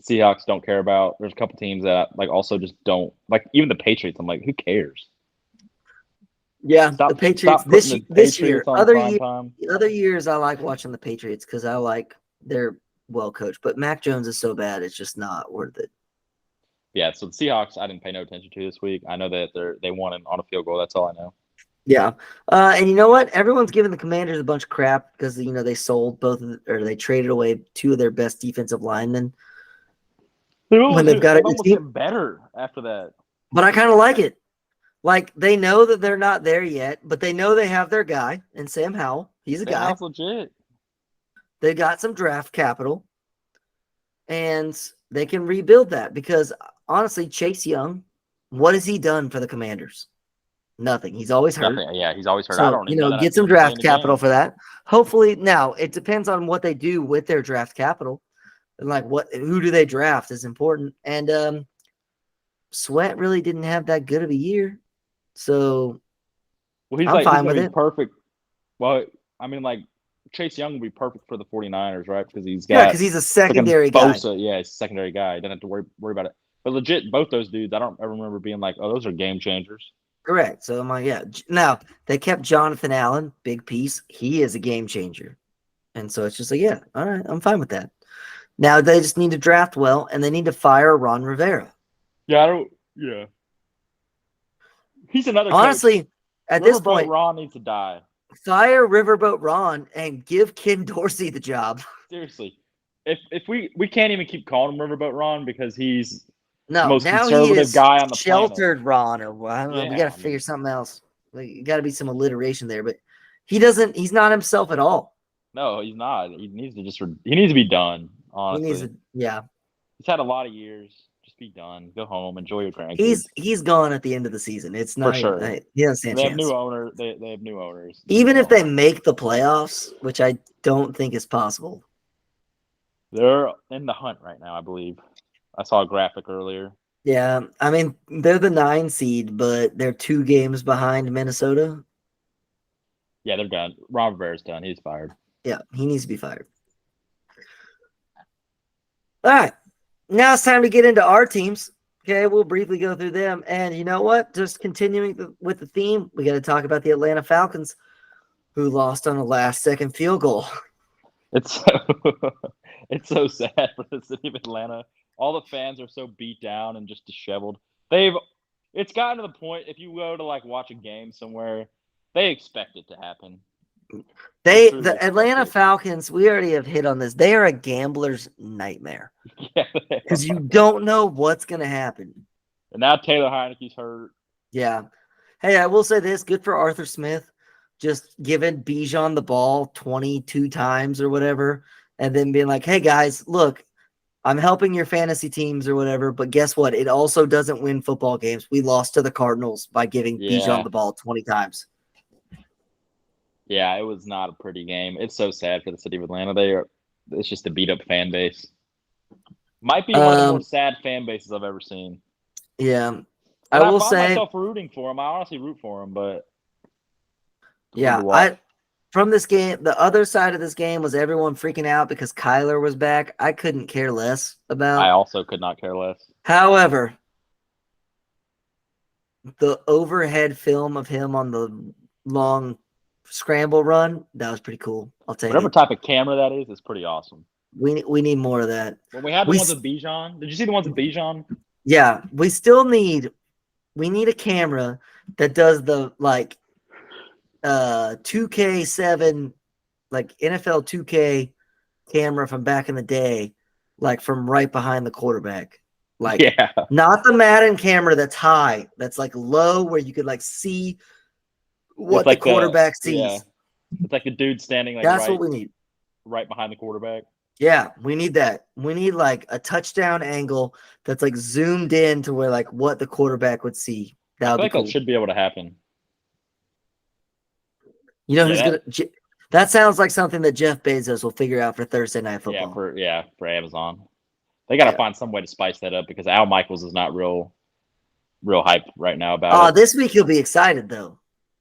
Seahawks don't care about. There's a couple teams that like also just don't like. Even the Patriots, I'm like, who cares? Yeah, the Patriots Stop putting the this year. Patriots on prime time. Other years, I like watching the Patriots because I like they're well coached. But Mac Jones is so bad, it's just not worth it. Yeah, so the Seahawks, I didn't pay no attention to this week. I know that they won on a field goal. That's all I know. Yeah, and you know what? Everyone's giving the Commanders a bunch of crap because they sold or they traded away two of their best defensive linemen. When they've got they've a almost team, been better after that. but I kind of like it. Like they know that they're not there yet, but they know they have their guy and Sam Howell. He's a guy. That's legit. They got some draft capital, and they can rebuild that because honestly, Chase Young, what has he done for the Commanders? Nothing. He's always hurt. Nothing. Yeah, he's always hurt. So, I don't even know that get some draft capital for that. Hopefully, now it depends on what they do with their draft capital. And like who do they draft is important. And Sweat really didn't have that good of a year. So he's I'm fine with it. Perfect. Well, I mean, like Chase Young would be perfect for the 49ers, right? Because he's a secondary guy. Bosa, yeah, he's a secondary guy. He doesn't have to worry about it. But legit, both those dudes, I don't ever remember being like, oh, those are game changers. Correct. So I'm like, yeah. Now they kept Jonathan Allen, big piece. He is a game changer. And so it's just like, yeah, all right, I'm fine with that. Now they just need to draft well, and they need to fire Ron Rivera. Yeah, he's another honestly coach. At this point, Ron needs to die. Fire Riverboat Ron and give Ken Dorsey the job. Seriously, if we can't even keep calling him Riverboat Ron because he's the most conservative guy on the sheltered planet. Ron, or I don't know. We got to figure something else. Like, got to be some alliteration there, but he's not himself at all. No, he's not. He needs to be done. Honestly, he's had a lot of years. Just be done. Go home. Enjoy your grandkids. He's gone at the end of the season. It's not for sure. He doesn't stand a chance. Have new owners. They have new owners. Even if they make the playoffs, which I don't think is possible. They're in the hunt right now, I believe. I saw a graphic earlier. Yeah, I mean they're the 9 seed, but they're 2 games behind Minnesota. Yeah, they're done. Ron Rivera's done. He's fired. Yeah, he needs to be fired. All right. Now it's time to get into our teams. Okay, we'll briefly go through them. And you know what? Just continuing with the theme, we got to talk about the Atlanta Falcons, who lost on a last-second field goal. It's so sad for the city of Atlanta. All the fans are so beat down and just disheveled. It's gotten to the point, if you go to like watch a game somewhere, they expect it to happen. The Atlanta Falcons, we already have hit on this. They are a gambler's nightmare. Yeah, because you don't know what's going to happen. And now Taylor Heineke's hurt. Yeah. Hey, I will say this. Good for Arthur Smith. Just giving Bijan the ball 22 times or whatever. And then being like, hey, guys, look, I'm helping your fantasy teams or whatever. But guess what? It also doesn't win football games. We lost to the Cardinals by giving Bijan the ball 20 times. Yeah, it was not a pretty game. It's so sad for the city of Atlanta. It's just a beat-up fan base. Might be one of the more sad fan bases I've ever seen. Yeah. I will say myself rooting for him. I honestly root for him, but yeah, from this game, the other side of this game was everyone freaking out because Kyler was back. I couldn't care less about. I also could not care less. However, the overhead film of him on the long scramble run, that was pretty cool. I'll tell you. Whatever type of camera that is pretty awesome. We need more of that. When we had the ones with Bijan, did you see the ones with Bijan? Yeah, we need a camera that does the 2K7, like NFL 2K camera from back in the day, like from right behind the quarterback. Not the Madden camera that's high, that's like low where you could like see what the quarterback sees. Yeah. It's like the dude standing that's what we need. Right behind the quarterback. Yeah, we need that. We need like a touchdown angle that's like zoomed in to where like what the quarterback would see. That would be cool. That should be able to happen. You know who's gonna? That sounds like something that Jeff Bezos will figure out for Thursday Night Football. For Amazon, they got to find some way to spice that up because Al Michaels is not real. real hype right now about it. This week he'll be excited though.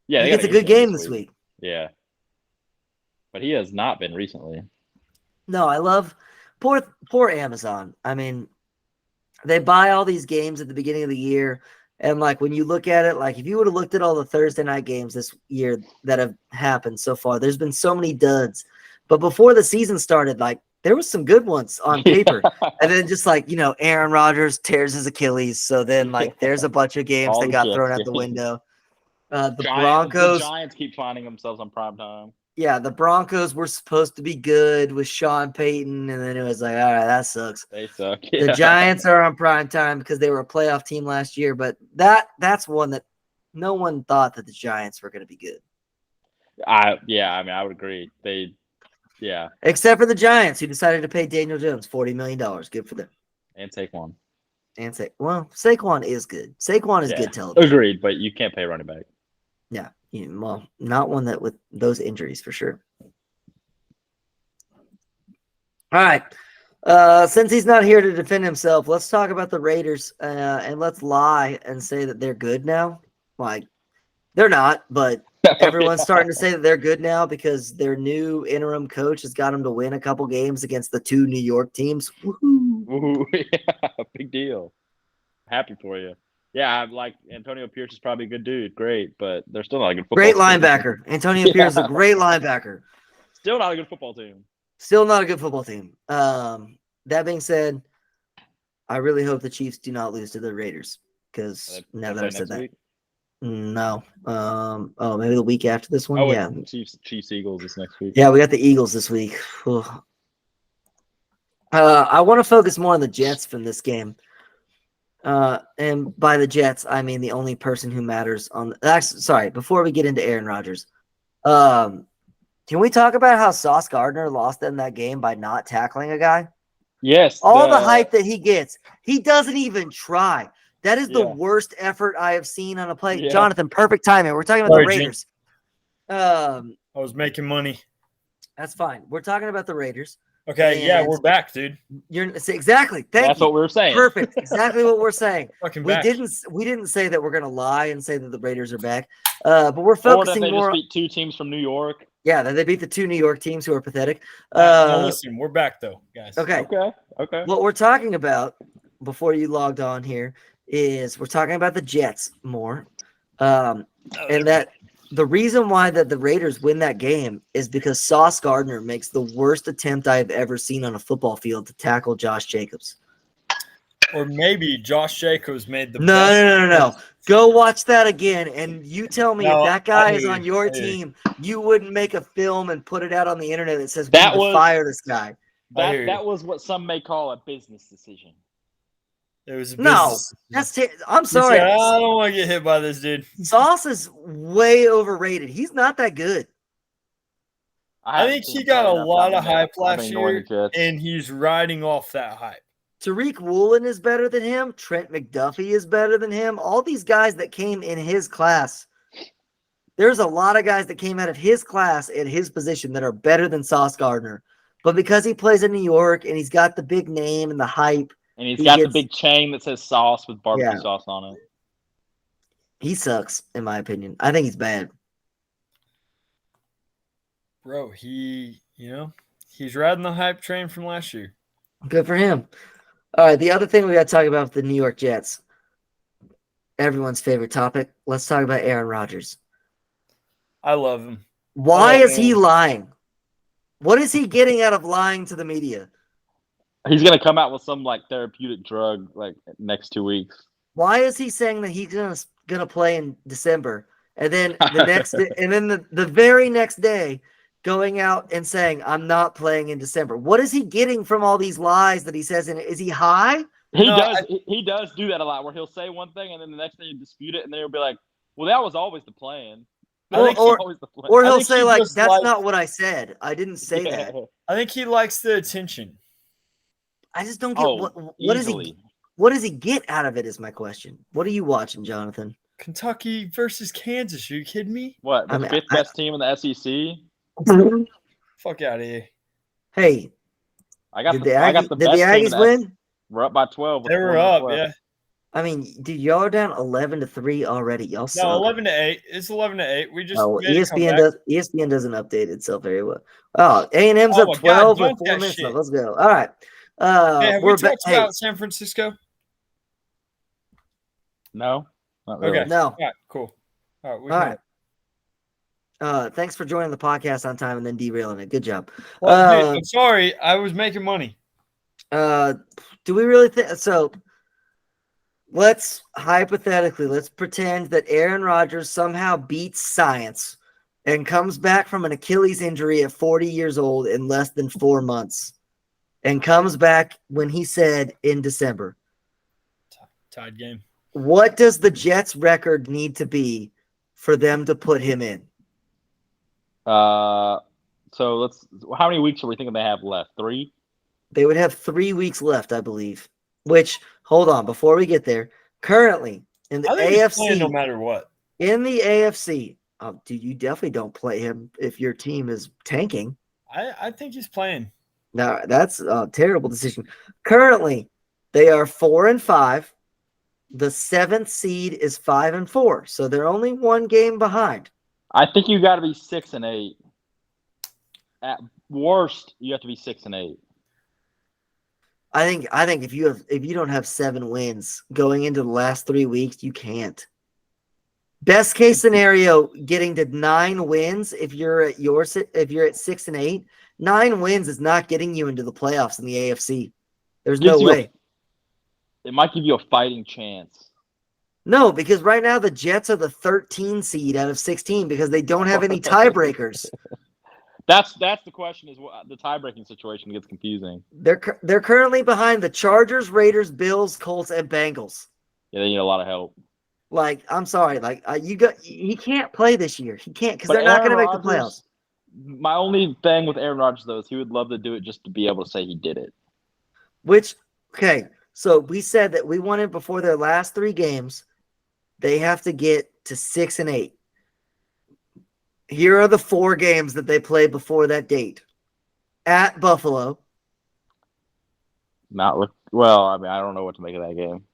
Yeah, He they gets got a good game this week. Yeah, but he has not been recently. No, I love poor Amazon. I mean, they buy all these games at the beginning of the year, and like when you look at it, like if you would have looked at all the Thursday night games this year that have happened so far, there's been so many duds. But before the season started, like there was some good ones on paper. And then just like, Aaron Rodgers tears his Achilles. So then like there's a bunch of games All that the got Jets thrown out the games. window. The The Broncos, Giants keep finding themselves on prime time. yeah, the Broncos were supposed to be good with Sean Payton, and then it was like, all right, that sucks. They suck. The Yeah. Giants are on prime time because they were a playoff team last year, but that's one that no one thought that the Giants were going to be good. I would agree. Except for the Giants, who decided to pay Daniel Jones $40 million. Good for them. And Saquon. And Saquon is good. Saquon is good television. Agreed, but you can't pay running back. Yeah, well, not one that with those injuries for sure. All right. Since he's not here to defend himself, let's talk about the Raiders and let's lie and say that they're good now. Like, they're not, but everyone's starting to say that they're good now because their new interim coach has got them to win a couple games against the two New York teams. Woohoo! Ooh, yeah, big deal. Happy for you. Yeah, like Antonio Pierce is probably a good dude. Great, but they're still not a good football Great team. linebacker. Antonio Pierce is a great linebacker. Still not a good football team. Still not a good football team. That being said, I really hope the Chiefs do not lose to the Raiders because now that I said that. Week? No. Maybe the week after this one. Oh, yeah. Chiefs Eagles this next week. Yeah, we got the Eagles this week. I want to focus more on the Jets from this game. And by the Jets, I mean the only person who matters on. Sorry, before we get into Aaron Rodgers, can we talk about how Sauce Gardner lost them that game by not tackling a guy? Yes. All the hype that he gets, he doesn't even try. That is the worst effort I have seen on a play. Yeah. Jonathan, perfect timing. We're talking about the Raiders. I was making money. That's fine. We're talking about the Raiders. Okay, yeah, we're back, dude. Exactly. That's what we were saying. Perfect. Exactly what we're saying. Fucking we back. didn't say that we're gonna lie and say that the Raiders are back. But we're focusing they more. Just beat two teams from New York. Yeah, they beat the two New York teams who are pathetic. Now listen, we're back though, guys. Okay. What we're talking about before you logged on here is we're talking about the Jets more, and that the reason why that the Raiders win that game is because Sauce Gardner makes the worst attempt I have ever seen on a football field to tackle Josh Jacobs. Or maybe Josh Jacobs made the No. Go watch that again, and you tell me if that guy is on your I team, you wouldn't make a film and put it out on the internet that says we That need to was- fire this guy. That was what some may call a business decision. It was a No, business. I'm He sorry. said, I don't want to get hit by this dude. Sauce is way overrated. He's not that good. I think he got a lot of hype last year, and he's riding off that hype. Tariq Woolen is better than him. Trent McDuffie is better than him. All these guys that came in his class. There's a lot of guys that came out of his class at his position that are better than Sauce Gardner. But because he plays in New York and he's got the big name and the hype. And he's got the big chain that says sauce with barbecue sauce on it. He sucks, in my opinion. I think he's bad. Bro, he's riding the hype train from last year. Good for him. All right, the other thing we got to talk about with the New York Jets. Everyone's favorite topic. Let's talk about Aaron Rodgers. I love him. Why is he lying? What is he getting out of lying to the media? He's gonna come out with some like therapeutic drug like next 2 weeks. Why is he saying that he's gonna play in December, and then the next and then the very next day going out and saying I'm not playing in December? What is he getting from all these lies that he says? And is he high? He does do that a lot, where he'll say one thing and then the next day you dispute it, and then he'll be like, "Well, that was always the plan." Or he'll say like, "That's not what I said. I didn't say that." I think he likes the attention. I just don't get what does he get out of it is my question. What are you watching, Jonathan? Kentucky versus Kansas. Are you kidding me? What, the fifth best team in the SEC? Fuck out of here. Hey, I got did the the best Aggies team win? We're up by 12. They were up, yeah. I mean, dude, y'all are down 11-3 already. Y'all No, suck. 11-8. It's 11-8. We just Oh, made a comeback. ESPN doesn't update itself very well. Oh, A&M's Oh up my God, 12 with dunk 4 that minutes shit. left. Let's go. All right. Hey, have we We're back. talked about San Francisco? No, not really. Okay. No. All right, cool. All right. All right. Thanks for joining the podcast on time and then derailing it. Good job. Well, dude, I'm sorry. I was making money. Do we really think so? Let's pretend that Aaron Rodgers somehow beats science and comes back from an Achilles injury at 40 years old in less than 4 months and comes back when he said in December. Tied game. What does the Jets record need to be for them to put him in? So how many weeks are we thinking they have left? 3? They would have 3 weeks left, I believe. Which, hold on, before we get there, currently in the AFC, no matter what. In the AFC, dude, you definitely don't play him if your team is tanking. I think he's playing. No, that's a terrible decision. Currently, they are 4-5. The 7th seed is 5-4, so they're only 1 game behind. I think you got to be 6-8. At worst, you have to be 6-8. I think if you don't have 7 wins going into the last 3 weeks, you can't. Best case scenario, getting to 9 wins if you're at 6-8. 9 wins is not getting you into the playoffs in the AFC. There's no way. It might give you a fighting chance. No, because right now the Jets are the 13 seed out of 16 because they don't have any tiebreakers. That's the question. Is what the tie-breaking situation gets confusing. They're currently behind the Chargers, Raiders, Bills, Colts, and Bengals. Yeah, they need a lot of help. Like, I'm sorry, he can't play this year. He can't because they're not going to make the playoffs. My only thing with Aaron Rodgers though is he would love to do it just to be able to say he did it. So we said that we wanted before their last 3 games, they have to get to 6-8. Here are the 4 games that they play before that date. At Buffalo. I mean, I don't know what to make of that game.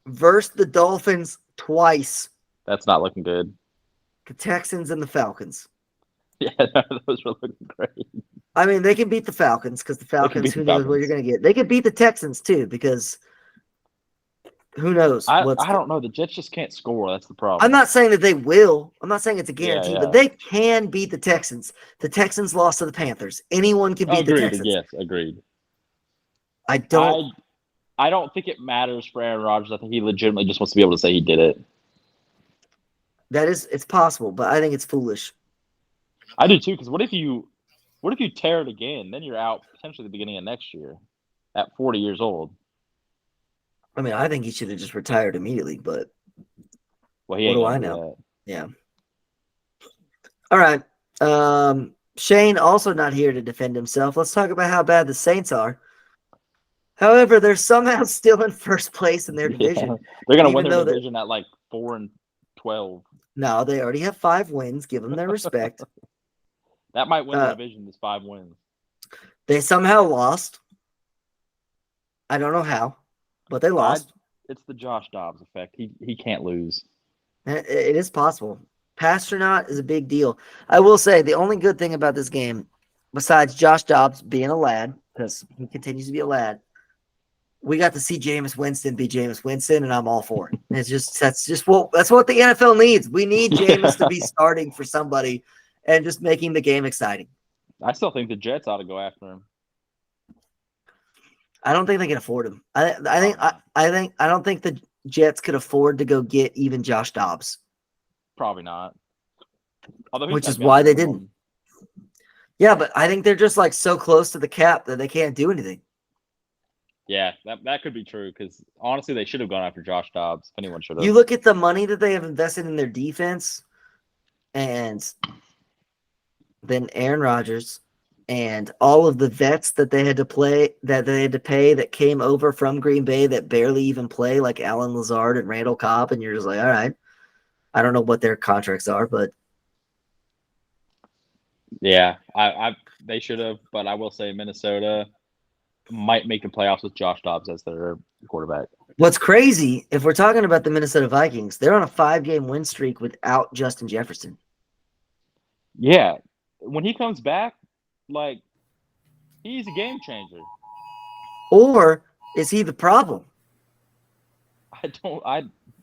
Versus the Dolphins twice. That's not looking good. The Texans and the Falcons. Yeah, those were looking great. I mean, they can beat the Falcons because the Falcons, who knows what you're going to get. They could beat the Texans too because who knows? I don't know. The Jets just can't score. That's the problem. I'm not saying that they will. I'm not saying it's a guarantee, but they can beat the Texans. The Texans lost to the Panthers. Anyone can beat the Texans. Yes, agreed. I don't think it matters for Aaron Rodgers. I think he legitimately just wants to be able to say he did it. It's possible, but I think it's foolish. I do too, because what if you tear it again? Then you're out potentially at the beginning of next year at 40 years old. I mean, I think he should have just retired immediately, but what do I know? Yeah. All right. Shane also not here to defend himself. Let's talk about how bad the Saints are. However, they're somehow still in first place in their division. Yeah. They're going to win their division at like 4-12. No, they already have 5 wins. Give them their respect. That might win the division. Is 5 wins. They somehow lost. I don't know how, but they lost. It's the Josh Dobbs effect. He can't lose. It is possible. Pasternaut is a big deal. I will say the only good thing about this game, besides Josh Dobbs being a lad, because he continues to be a lad, we got to see Jameis Winston be Jameis Winston, and I'm all for it. That's what the NFL needs. We need Jameis to be starting for somebody and just making the game exciting. I still think the Jets ought to go after him. I don't think they can afford him. I don't think the Jets could afford to go get even Josh Dobbs. Probably not. Which is why they didn't. Yeah, but I think they're just like so close to the cap that they can't do anything. Yeah, that could be true because honestly, they should have gone after Josh Dobbs. If anyone should have. You look at the money that they have invested in their defense, and then Aaron Rodgers, and all of the vets that they had to pay that came over from Green Bay that barely even play, like Alan Lazard and Randall Cobb, and you're just like, all right, I don't know what their contracts are, but yeah, they should have. But I will say Minnesota might make the playoffs with Josh Dobbs as their quarterback. What's crazy, if we're talking about the Minnesota Vikings, they're on a 5-game win streak without Justin Jefferson. Yeah. When he comes back, like, he's a game changer. Or is he the problem? I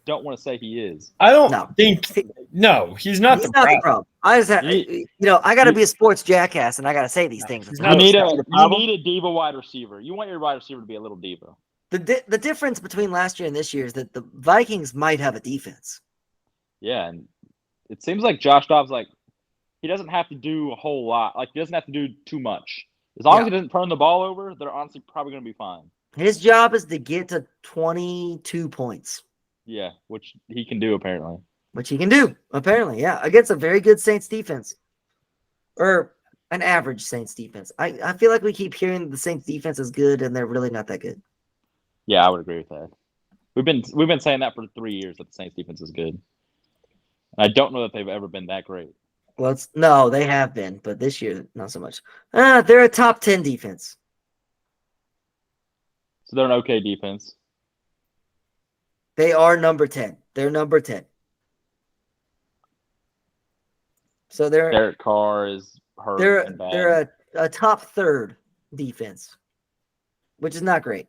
don't want to say he is. I don't think. No, he's not the problem. I just have, I got to be a sports jackass, and I got to say these things. You need a diva wide receiver. You want your wide receiver to be a little diva. The difference between last year and this year is that the Vikings might have a defense. Yeah, and it seems like Josh Dobbs, like, he doesn't have to do a whole lot. Like, he doesn't have to do too much. As long as he doesn't turn the ball over, they're honestly probably going to be fine. His job is to get to 22 points. Yeah, which he can do, apparently. Yeah, against a very good Saints defense. Or an average Saints defense. I feel like we keep hearing the Saints defense is good, and they're really not that good. Yeah, I would agree with that. We've been saying that for 3 years that the Saints defense is good. And I don't know that they've ever been that great. Well, no, they have been, but this year not so much. They're a top 10 defense. So they're an okay defense. They are number 10. They're number 10. So Derek Carr is hurt and bad. They're a top third defense, which is not great.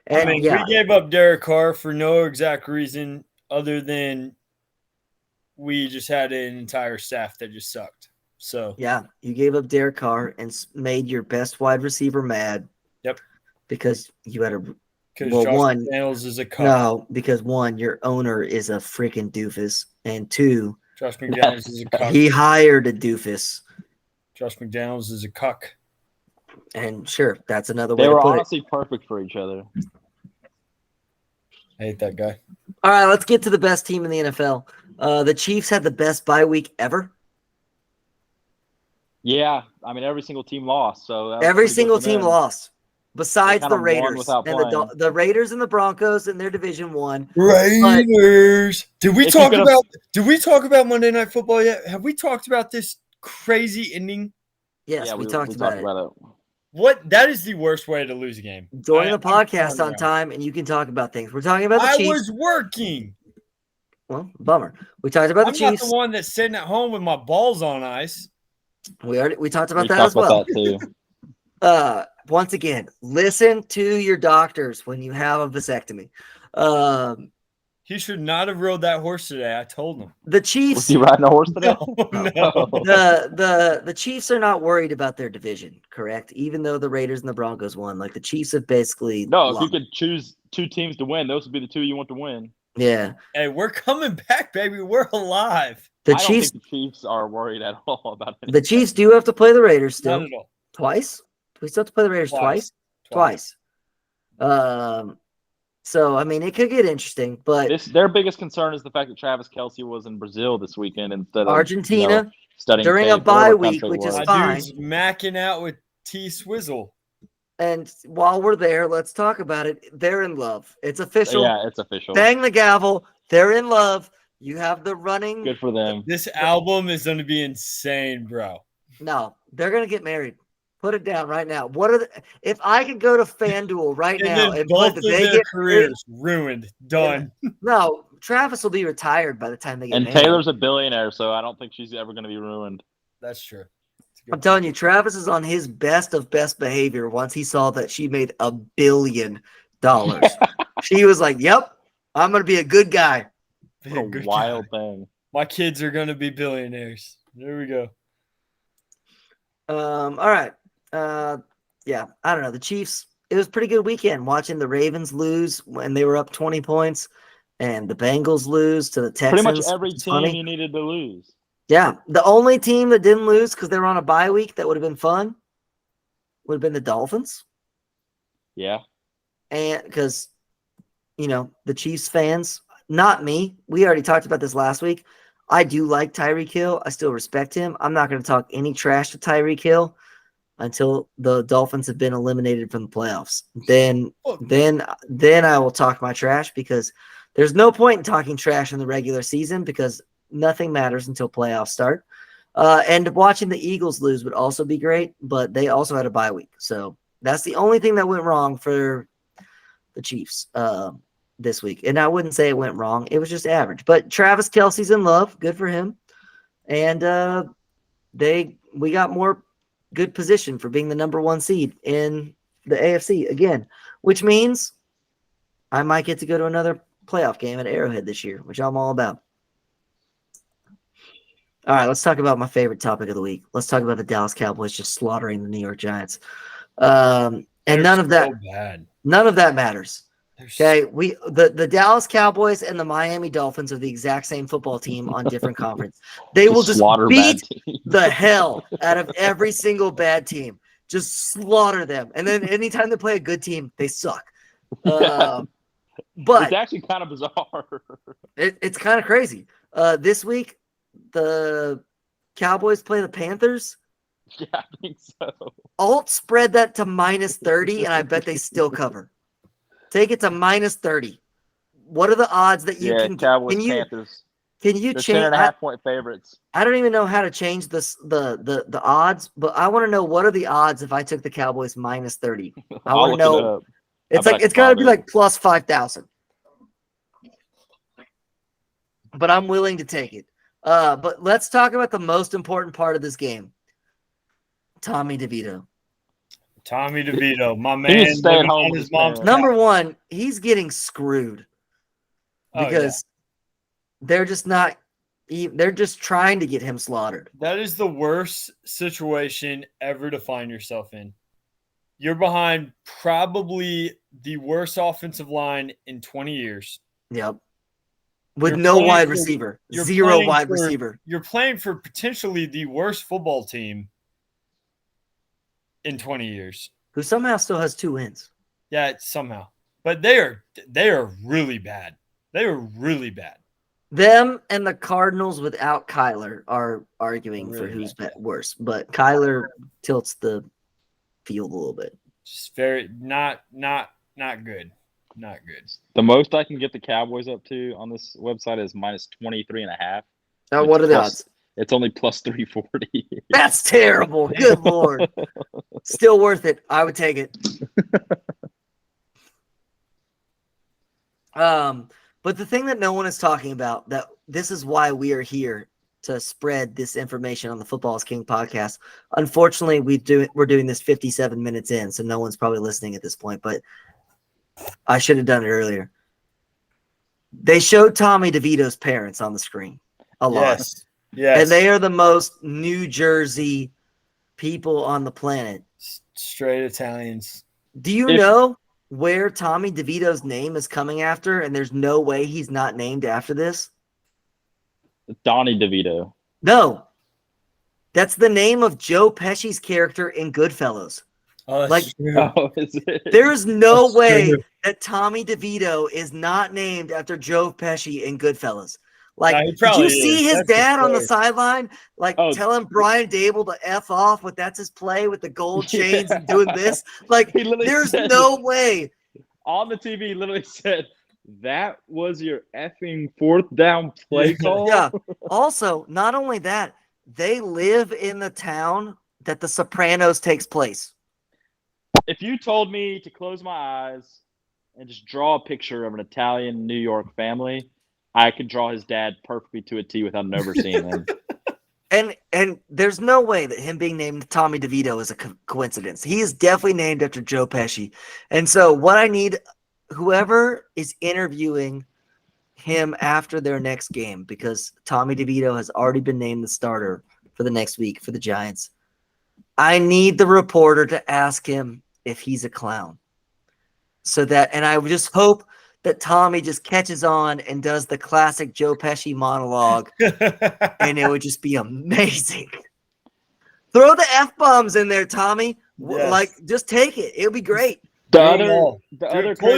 And we gave up Derek Carr for no exact reason other than we just had an entire staff that just sucked. So yeah, you gave up Derek Carr and made your best wide receiver mad. Yep. Because you had Josh McDaniels is a cuck. No, because one, your owner is a freaking doofus, and two, Josh McDaniels is a cuck. He hired a doofus. Josh McDaniels is a cuck. And sure, that's another way to put it. They were honestly perfect for each other. I hate that guy. All right, let's get to the best team in the NFL. The Chiefs had the best bye week ever. Yeah, I mean, every single team lost. So every single team lost. Besides the Raiders and the Raiders and the Broncos in their Division 1. Raiders. Did we talk about Monday Night Football yet? Have we talked about this crazy ending? Yes, we talked about it. That is the worst way to lose a game. Join the podcast on time and you can talk about things. We're talking about the Chiefs. I was working. Well, bummer. We talked about the Chiefs. I'm not the one that's sitting at home with my balls on ice. We talked about that as well. Once again, listen to your doctors when you have a vasectomy. He should not have rode that horse today. I told him. The Chiefs. Was he riding a horse today? No. The Chiefs are not worried about their division, correct? Even though the Raiders and the Broncos won, like the Chiefs have basically. No, if you could choose 2 teams to win, those would be the 2 you want to win. Yeah. Hey, we're coming back, baby. We're alive. I don't think the Chiefs are worried at all about it. The Chiefs do have to play the Raiders still. Not at all. Twice? Do we still have to play the Raiders twice? So, I mean, it could get interesting, but their biggest concern is the fact that Travis Kelce was in Brazil this weekend instead of Argentina studying during a bye week, which is fine. Dude's macking out with T Swizzle. And while we're there, let's talk about it. They're in love. It's official. Yeah, it's official. Bang the gavel. They're in love. You have the running. Good for them. This album is going to be insane, bro. No, they're going to get married. Put it down right now. If I could go to FanDuel right now and both of their careers ruined, done. No, Travis will be retired by the time they get married. And Taylor's a billionaire, so I don't think she's ever going to be ruined. That's true. I'm telling you, Travis is on his best of best behavior once he saw that she made $1 billion. She was like, yep, I'm going to be a good guy. What a wild thing. My kids are going to be billionaires. There we go. All right. Yeah, I don't know. The Chiefs, it was a pretty good weekend watching the Ravens lose when they were up 20 points and the Bengals lose to the Texans. Pretty much every team you needed to lose. Yeah, the only team that didn't lose because they were on a bye week that would have been fun would have been the Dolphins. Yeah. And because, the Chiefs fans, not me. We already talked about this last week. I do like Tyreek Hill. I still respect him. I'm not going to talk any trash to Tyreek Hill until the Dolphins have been eliminated from the playoffs. Then I will talk my trash because there's no point in talking trash in the regular season because nothing matters until playoffs start. And watching the Eagles lose would also be great, but they also had a bye week. So that's the only thing that went wrong for the Chiefs this week. And I wouldn't say it went wrong. It was just average. But Travis Kelce's in love. Good for him. And we got more good position for being the number 1 seed in the AFC again, which means I might get to go to another playoff game at Arrowhead this year, which I'm all about. All right, let's talk about my favorite topic of the week. Let's talk about the Dallas Cowboys just slaughtering the New York Giants. And none of that matters. Okay, the Dallas Cowboys and the Miami Dolphins are the exact same football team on different conference. They will just beat the hell out of every single bad team. Just slaughter them. And then anytime they play a good team, they suck. But it's actually kind of bizarre. It's kind of crazy. This week, the Cowboys play the Panthers. Yeah, I think so. Alt spread that to -30, and I bet they still cover. Take it to -30. What are the odds that you can? Cowboys, Panthers. Can you They're change? 10.5-point favorites. I don't even know how to change this the odds, but I want to know what are the odds if I took the Cowboys -30. I want to know. It's got to be like plus 5,000. But I'm willing to take it. But let's talk about the most important part of this game. Tommy DeVito. Tommy DeVito, my man. He's staying home with his mom's. Number one, he's getting screwed because they're just not. They're just trying to get him slaughtered. That is the worst situation ever to find yourself in. You're behind probably the worst offensive line in 20 years. Yep. With no wide receiver. Zero wide receiver. You're playing for potentially the worst football team in 20 years. Who somehow still has 2 wins. Yeah, somehow. But they are really bad. They are really bad. Them and the Cardinals without Kyler are arguing really for who's worse. But Kyler tilts the field a little bit. Just very not good. Not good. The most I can get the Cowboys up to on this website is -23.5. Now, what are the odds? It's only plus 340. That's terrible. Good Lord. Still worth it. I would take it. But the thing that no one is talking about, that this is why we are here to spread this information on the Football is King podcast. Unfortunately, we're doing this 57 minutes in, so no one's probably listening at this point, but I should have done it earlier. They showed Tommy DeVito's parents on the screen a lot. Yes. And they are the most New Jersey people on the planet. Straight Italians. Do you know where Tommy DeVito's name is coming after, and there's no way he's not named after this? Donnie DeVito. No. That's the name of Joe Pesci's character in Goodfellas. Oh, there's no way that Tommy DeVito is not named after Joe Pesci in Goodfellas. Like, did you see his dad on the sideline, telling Brian Dable to F off, but that's his play with the gold chains and doing this? Like, there's no way. On the TV, he literally said, that was your effing 4th down play call? Yeah. Also, not only that, they live in the town that The Sopranos takes place. If you told me to close my eyes and just draw a picture of an Italian New York family, I could draw his dad perfectly to a T without ever seeing him. And there's no way that him being named Tommy DeVito is a coincidence. He is definitely named after Joe Pesci. And so what I need, whoever is interviewing him after their next game, because Tommy DeVito has already been named the starter for the next week for the Giants, I need the reporter to ask him if he's a clown. And I would just hope that Tommy just catches on and does the classic Joe Pesci monologue, and it would just be amazing. Throw the F-bombs in there, Tommy. Yes. Just take it. It'll be great. Pull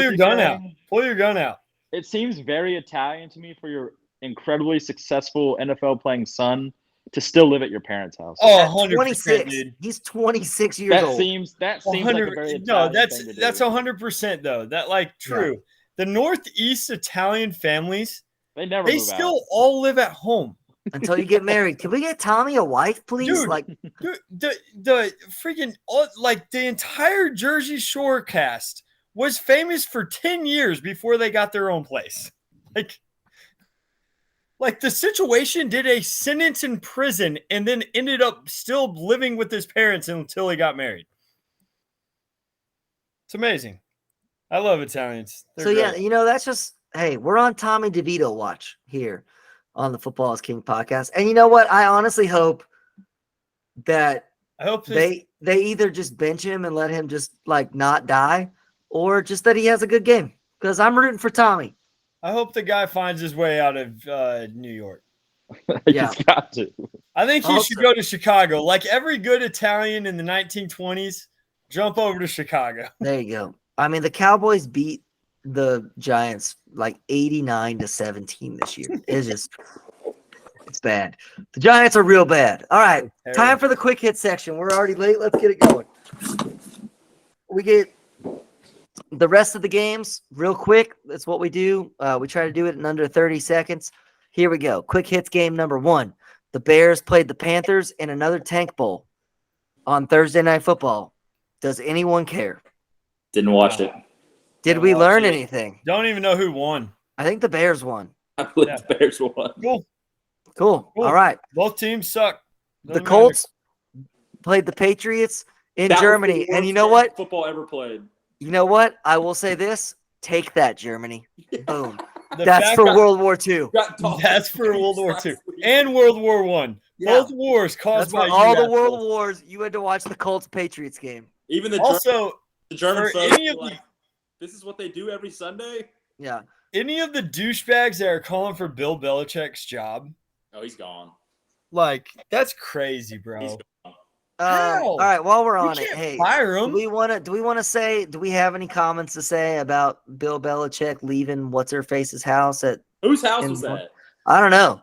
your gun out. Pull your gun out. It seems very Italian to me for your incredibly successful NFL-playing son to still live at your parents' house. Oh, 26. Dude. He's 26 years old. That seems like a very Italian thing to do. That's 100% though. That true. Yeah. The Northeast Italian families, they still all live at home until you get married. Can we get Tommy a wife, please? Dude, the freaking the entire Jersey Shore cast was famous for 10 years before they got their own place. Like the situation did a sentence in prison and then ended up still living with his parents until he got married. It's amazing. I love Italians. They're So, great. yeah, that's just, hey, we're on Tommy DeVito watch here on the Football is King podcast. And you know what? I honestly hope that I hope they either just bench him and let him just like not die, or just that he has a good game, because I'm rooting for Tommy. I hope the guy finds his way out of New York. Yeah. He's got to. I think I he hope should so. go to Chicago. Like every good Italian in the 1920s, jump over to Chicago. There you go. I mean, the Cowboys beat the Giants like 89-17 this year. It's bad. The Giants are real bad. All right, time for the quick hit section. We're already late. Let's get it going. We get the rest of the games real quick. That's what we do. We try to do it in under 30 seconds. Here we go. Quick hits game number 1. The Bears played the Panthers in another Tank Bowl on Thursday Night Football. Does anyone care? Didn't watch it. Did we learn anything? Don't even know who won. I think the Bears won. I believe the Bears won. Cool. Cool. All right. Both teams suck. The Colts played the Patriots in That was Germany. the And worst you know game what? football ever played. You know what? I will say this. Take that, Germany. Boom. The That's fact for that- World War II. That's for World War II and World War I. Yeah. Both wars caused That's by for all you the World assholes. Wars. You had to watch the Colts-Patriots game. Even the Also, German for subs any were of like, this is what they do every Sunday? Yeah. any of the douchebags that are calling for Bill Belichick's job, Oh, he's gone. like that's crazy, bro. He's gone. How? All right, while we're You on it, can't hey, fire do him. we want to say, do we have any comments to say about Bill Belichick leaving what's-her-face's house at, Whose house In was that? I don't know.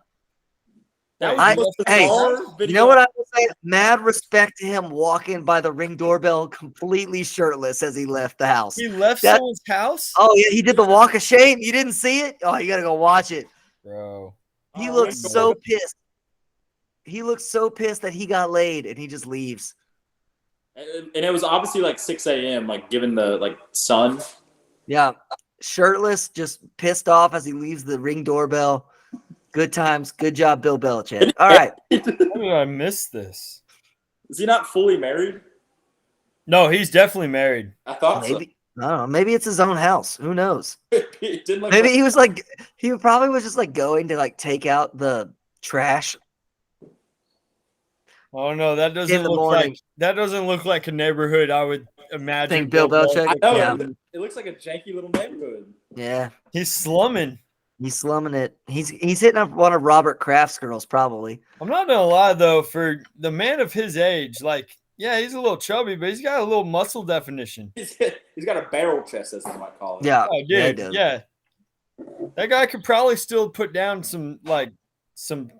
That I- was the hey, bizarre You video. know what I will say? Mad respect to him walking by the Ring doorbell completely shirtless as he left the house. He left That- someone's house, Oh, yeah, he did the walk of shame. You didn't see it? Oh, you got to go watch it. bro. He Oh, looks Ring so doorbell. pissed. He looks so pissed that he got laid, and he just leaves. And it was obviously like 6 a.m., like given the like sun. Yeah, shirtless, just pissed off as he leaves the Ring doorbell. Good times. Good job, Bill Belichick. All right. How did I miss this? Is he not fully married? No, he's definitely married. I thought Maybe, I don't know. Maybe it's his own house. Who knows? so. It didn't look Maybe like- he was like, he probably was just like going to like take out the trash. Oh no, that In doesn't the look morning. like a neighborhood I would imagine. Think Bill Belichick? I know. Yeah. It looks like a janky little neighborhood. Yeah, He's slumming. he's slumming it. He's hitting up one of Robert Kraft's girls, probably. I'm not gonna lie though, for the man of his age, like, yeah, he's a little chubby, but he's got a little muscle definition. He's got a barrel chest, as they might call it. Yeah, Oh, yeah, he dude, does. yeah. That guy could probably still put down some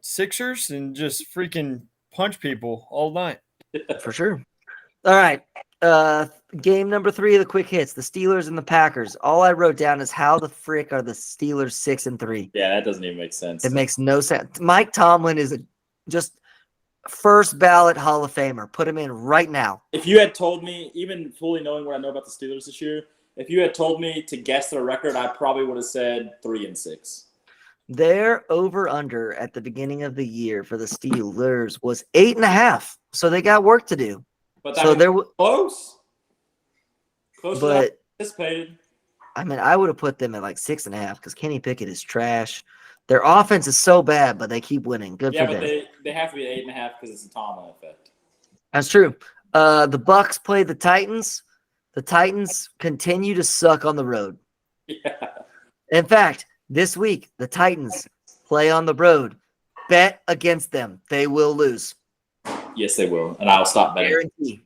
Sixers and just freaking punch people all night. for sure. All right. Game number 3 of the quick hits: the Steelers and the Packers. All I wrote down is how the frick are the Steelers 6-3? Yeah, that doesn't even make sense. It makes no sense. Mike Tomlin is just first ballot Hall of Famer. Put him in right now. If you had told me, even fully knowing what I know about the Steelers this year, if you had told me to guess their record, I probably would have said 3-6. Their over/under at the beginning of the year for the Steelers was 8.5. So they got work to do. But that So was there, close. Closer than I but anticipated. I mean, I would have put them at like 6.5 because Kenny Pickett is trash. Their offense is so bad, but they keep winning. Good Yeah, for but them. they have to be at 8.5 because it's a Tomlin effect. That's true. The Bucks played the Titans. The Titans continue to suck on the road. Yeah. In fact, this week the Titans play on the road. Bet against them; they will lose. Yes, they will, and I'll stop betting. Guarantee.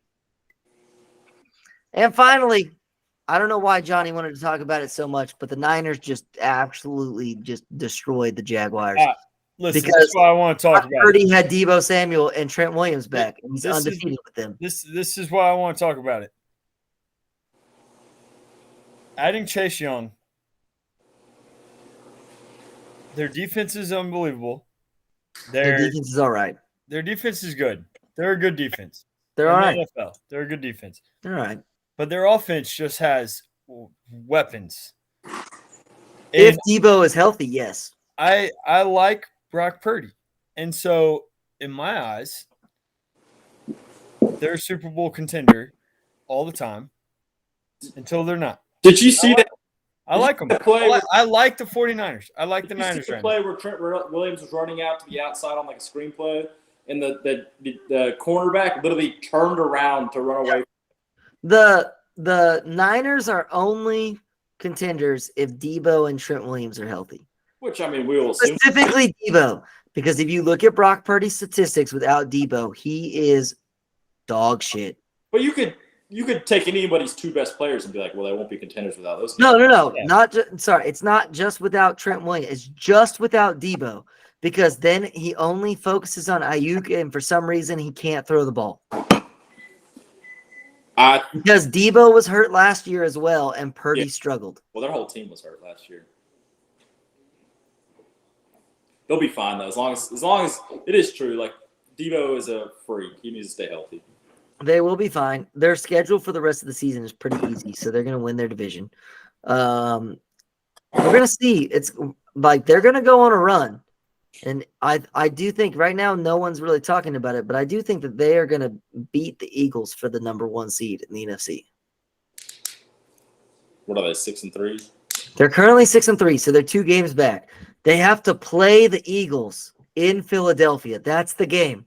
And finally, I don't know why Johnny wanted to talk about it so much, but the Niners just absolutely just destroyed the Jaguars. Listen, Because that's why I want to talk I about heard it. he had Debo Samuel and Trent Williams back, and he's This is- undefeated with them. This is why I want to talk about it. Adding Chase Young, their defense is unbelievable. Their Their defense is all right. their defense is good. They're a good defense. They're all In right. the NFL, they're a good defense. They're all right. But their offense just has weapons. If And Debo is healthy, yes. I like Brock Purdy. And so, in my eyes, they're a Super Bowl contender all the time until they're not. Did you see that? I like them. Play I like the 49ers. I like the Did you Niners see the right play now. where Trent Williams was running out to the outside on like a screenplay, and the cornerback literally turned around to run away? The Niners are only contenders if Debo and Trent Williams are healthy. Which, I mean, we will assume. Specifically Debo, because if you look at Brock Purdy's statistics without Debo, he is dog shit. But you could take anybody's two best players and be like, well, they won't be contenders without those guys. No. Yeah. Not sorry. It's not just without Trent Williams. It's just without Debo, because then he only focuses on Ayuk, and for some reason he can't throw the ball. Because Debo was hurt last year as well, and Purdy struggled. Well, their whole team was hurt last year. They'll be fine though, as long as it is true. Like, Debo is a freak; he needs to stay healthy. They will be fine. Their schedule for the rest of the season is pretty easy, so they're going to win their division. We're going to see. It's like they're going to go on a run, and I do think right now no one's really talking about it, but I do think that they are going to beat the Eagles for the number 1 seed in the NFC. What are they, 6-3? They're currently 6-3, so they're 2 games back. They have to play the Eagles in Philadelphia. That's the game,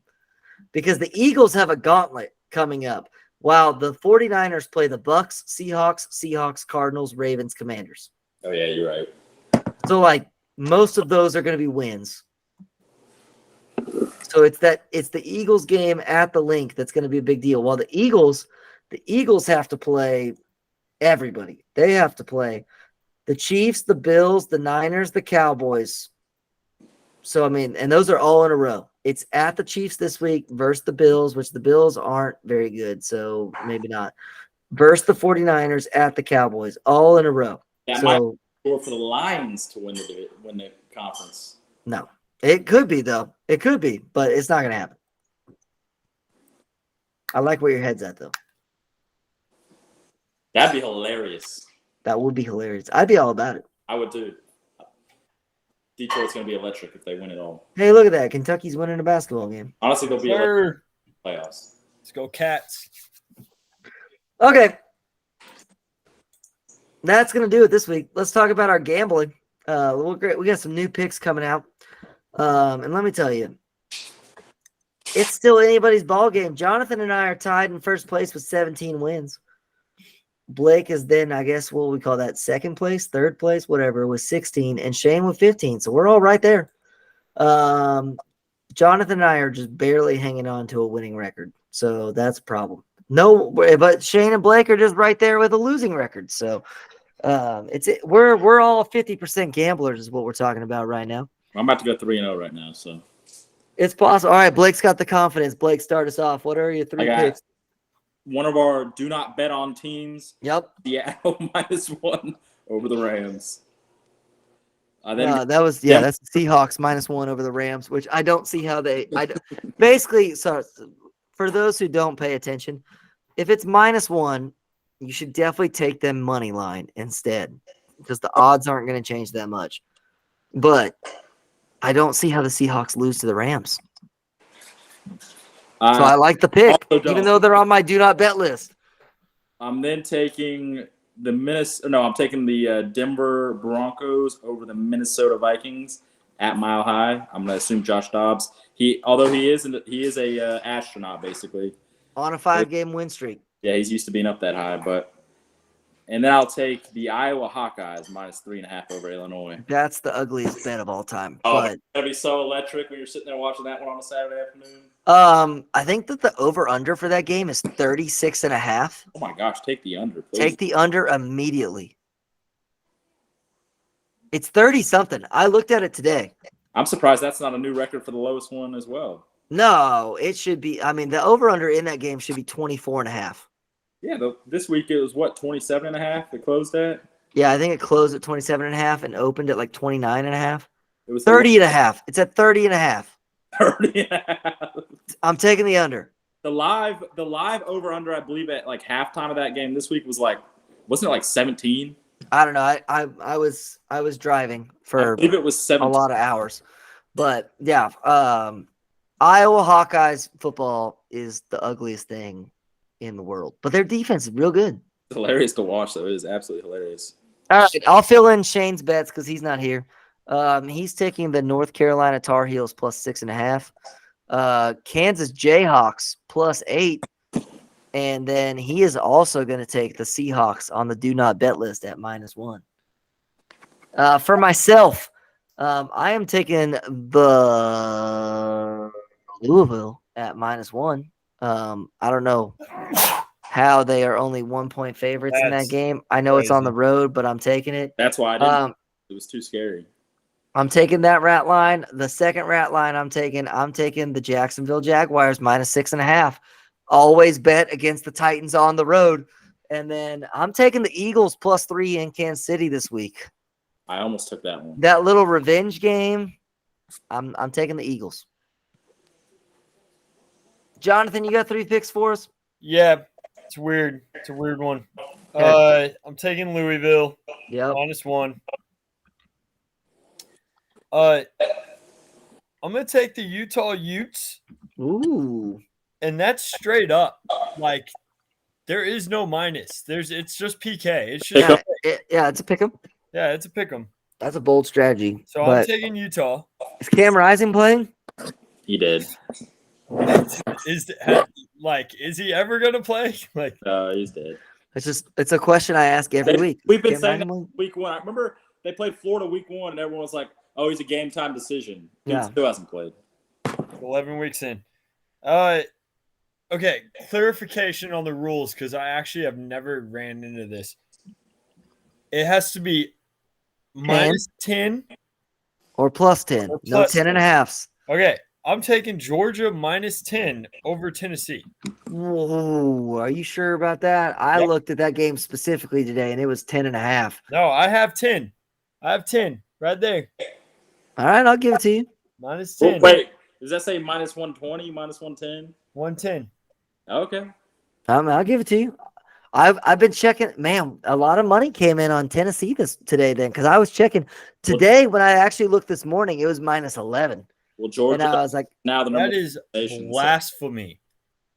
because the Eagles have a gauntlet coming up, while the 49ers play the Bucks, Seahawks, Cardinals, Ravens, Commanders. Oh yeah, you're right. So like most of those are going to be wins. So it's the Eagles game at the Link that's going to be a big deal. While the Eagles have to play everybody. They have to play the Chiefs, the Bills, the Niners, the Cowboys. So I mean, and those are all in a row. It's at the Chiefs this week versus the Bills, which the Bills aren't very good, so maybe not. Versus the 49ers at the Cowboys, all in a row. That might be for the Lions to win the conference. No. It could be, though. It could be, but it's not going to happen. I like where your head's at, though. That'd be hilarious. That would be hilarious. I'd be all about it. I would too. Detroit's going to be electric if they win it all. Hey, look at that. Kentucky's winning a basketball game. Honestly, they'll be electric in the playoffs. Let's go Cats. Okay. That's going to do it this week. Let's talk about our gambling. We got some new picks coming out. And let me tell you, it's still anybody's ball game. Jonathan and I are tied in first place with 17 wins. Blake is then, I guess, what we call that, second place, third place, whatever, with 16, and Shane with 15. So we're all right there. Jonathan and I are just barely hanging on to a winning record. So that's a problem. No, but Shane and Blake are just right there with a losing record. So we're all 50% gamblers is what we're talking about right now. I'm about to go 3-0 right now, so it's possible. All right, Blake's got the confidence. Blake, start us off. What are your 3 picks? One of our do not bet on teams. Yep. Seattle -1 over the Rams. That's the Seahawks -1 over the Rams, which I don't see how they. Basically, so for those who don't pay attention, if it's -1, you should definitely take them money line instead, because the odds aren't going to change that much. But I don't see how the Seahawks lose to the Rams. So I like the pick, even though they're on my do not bet list. I'm then taking I'm taking the Denver Broncos over the Minnesota Vikings at Mile High. I'm gonna assume Josh Dobbs. He is a astronaut basically on a 5-game win streak. Yeah, he's used to being up that high, and then I'll take the Iowa Hawkeyes -3.5 over Illinois. That's the ugliest bet of all time. Oh, but it's gonna be so electric when you're sitting there watching that one on a Saturday afternoon. I think that the over/under for that game is 36.5. Oh my gosh, take the under, please. Take the under immediately. It's 30-something. I looked at it today. I'm surprised that's not a new record for the lowest one as well. No, it should be. I mean, the over/under in that game should be 24.5. Yeah, this week it was 27.5 it closed at? Yeah, I think it closed at 27.5 and opened at like 29.5. It was 30.5. It's at 30.5. 30.5. I'm taking the under. The live over under, I believe, at like halftime of that game this week was like Wasn't it like 17? I don't know. I was driving I for believe it was a 17. lot of hours, but yeah, Iowa Hawkeyes football is the ugliest thing in the world, but their defense is real good. It's hilarious to watch, though. It is absolutely hilarious. All right, I'll fill in Shane's bets because he's not here. He's taking the North Carolina Tar Heels plus 6.5. Kansas Jayhawks plus 8. And then he is also going to take the Seahawks on the do not bet list at -1. For myself, I am taking the Louisville at -1. I don't know how they are only 1-point favorites in that That's game. I know it's on the crazy. road, but I'm taking it. That's why I didn't. It was too scary. I'm taking that rat line. The second rat line I'm taking the Jacksonville Jaguars -6.5. Always bet against the Titans on the road. And then I'm taking the Eagles +3 in Kansas City this week. I almost took that one. That little revenge game, I'm taking the Eagles. Jonathan, you got 3 picks for us? Yeah, it's weird. It's a weird one. Okay. I'm taking Louisville Yep. -1. I'm gonna take the Utah Utes, Ooh. and that's straight up. Like, there is no minus. It's just PK. It's just Yeah, it's a pick 'em. yeah, it's a pick 'em. That's a bold strategy. So I'm but taking Utah. is Cam Rising playing? He did. Is he ever gonna play? Like, He's dead. It's a question I ask every week. We've been Cam saying Rising that playing? week 1. I remember they played Florida week 1, and everyone was like, "Oh, he's a game time decision." Dude Yeah. still hasn't played. 11 weeks in. Okay, clarification on the rules because I actually have never ran into this. It has to be -10 Or +10. Or No plus 10.5s. Okay, I'm taking Georgia -10 over Tennessee. Whoa, are you sure about that? I Yep. looked at that game specifically today, and it was 10.5. No, I have 10. I have 10 right there. All right, I'll give it to you. -10. Wait, does that say -120, -110? 110. Okay. I'll give it to you. I've been checking. Man, a lot of money came in on Tennessee today then because I was checking today when I actually looked this morning. It was -11, Well, and Georgia I was like, now the That number is nation, so- blasphemy.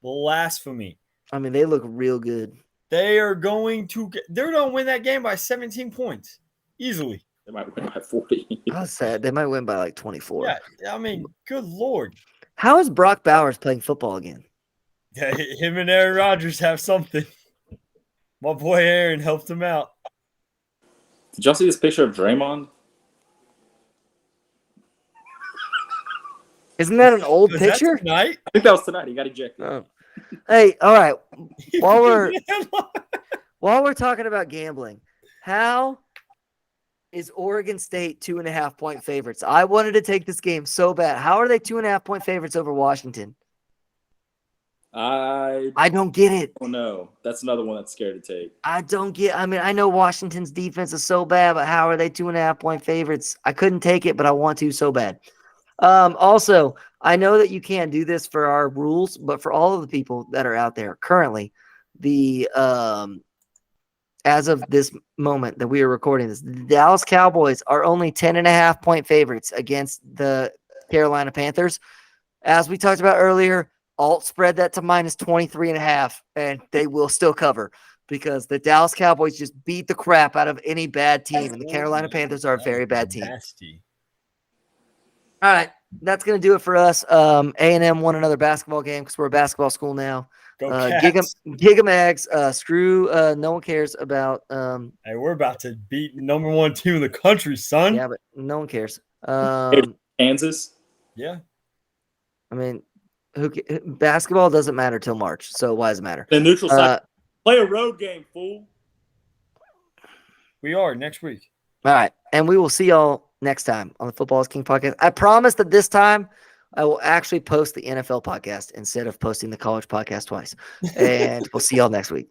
Blasphemy. I mean, they look real good. They're going to win that game by 17 points. Easily. They might win by 40. I was sad they might win by like 24. Yeah, I mean, good Lord. How is Brock Bowers playing football again? Yeah, him and Aaron Rodgers have something. My boy Aaron helped him out. Did y'all see this picture of Draymond? Isn't that an old Was that picture? tonight? I think that was tonight. He got ejected. Oh. Hey, all right. While we're talking about gambling, how is Oregon State 2.5-point favorites? I wanted to take this game so bad. How are they 2.5-point favorites over Washington? I don't get it. Oh no, that's another one that's scared to take. I don't get. I mean, I know Washington's defense is so bad, but how are they 2.5-point favorites? I couldn't take it, but I want to so bad. Also, I know that you can't do this for our rules, but for all of the people that are out there currently, as of this moment that we are recording this, the Dallas Cowboys are only 10.5-point favorites against the Carolina Panthers. As we talked about earlier, alt spread that to -23.5, and they will still cover because the Dallas Cowboys just beat the crap out of any bad team, and the Carolina Panthers are a very bad team. Nasty. All right, that's going to do it for us. A&M won another basketball game because we're a basketball school now. Go Gig 'em Cats. Mags, screw no one cares about Hey, we're about to beat #1 team in the country, son. yeah, but no one cares. Kansas. Yeah. I mean, basketball doesn't matter till March, so why does it matter? The neutral side. Play a road game, fool. We are next week. All right, and we will see y'all next time on the Football is King podcast. I promise that this time I will actually post the NFL podcast instead of posting the college podcast twice. And we'll see y'all next week.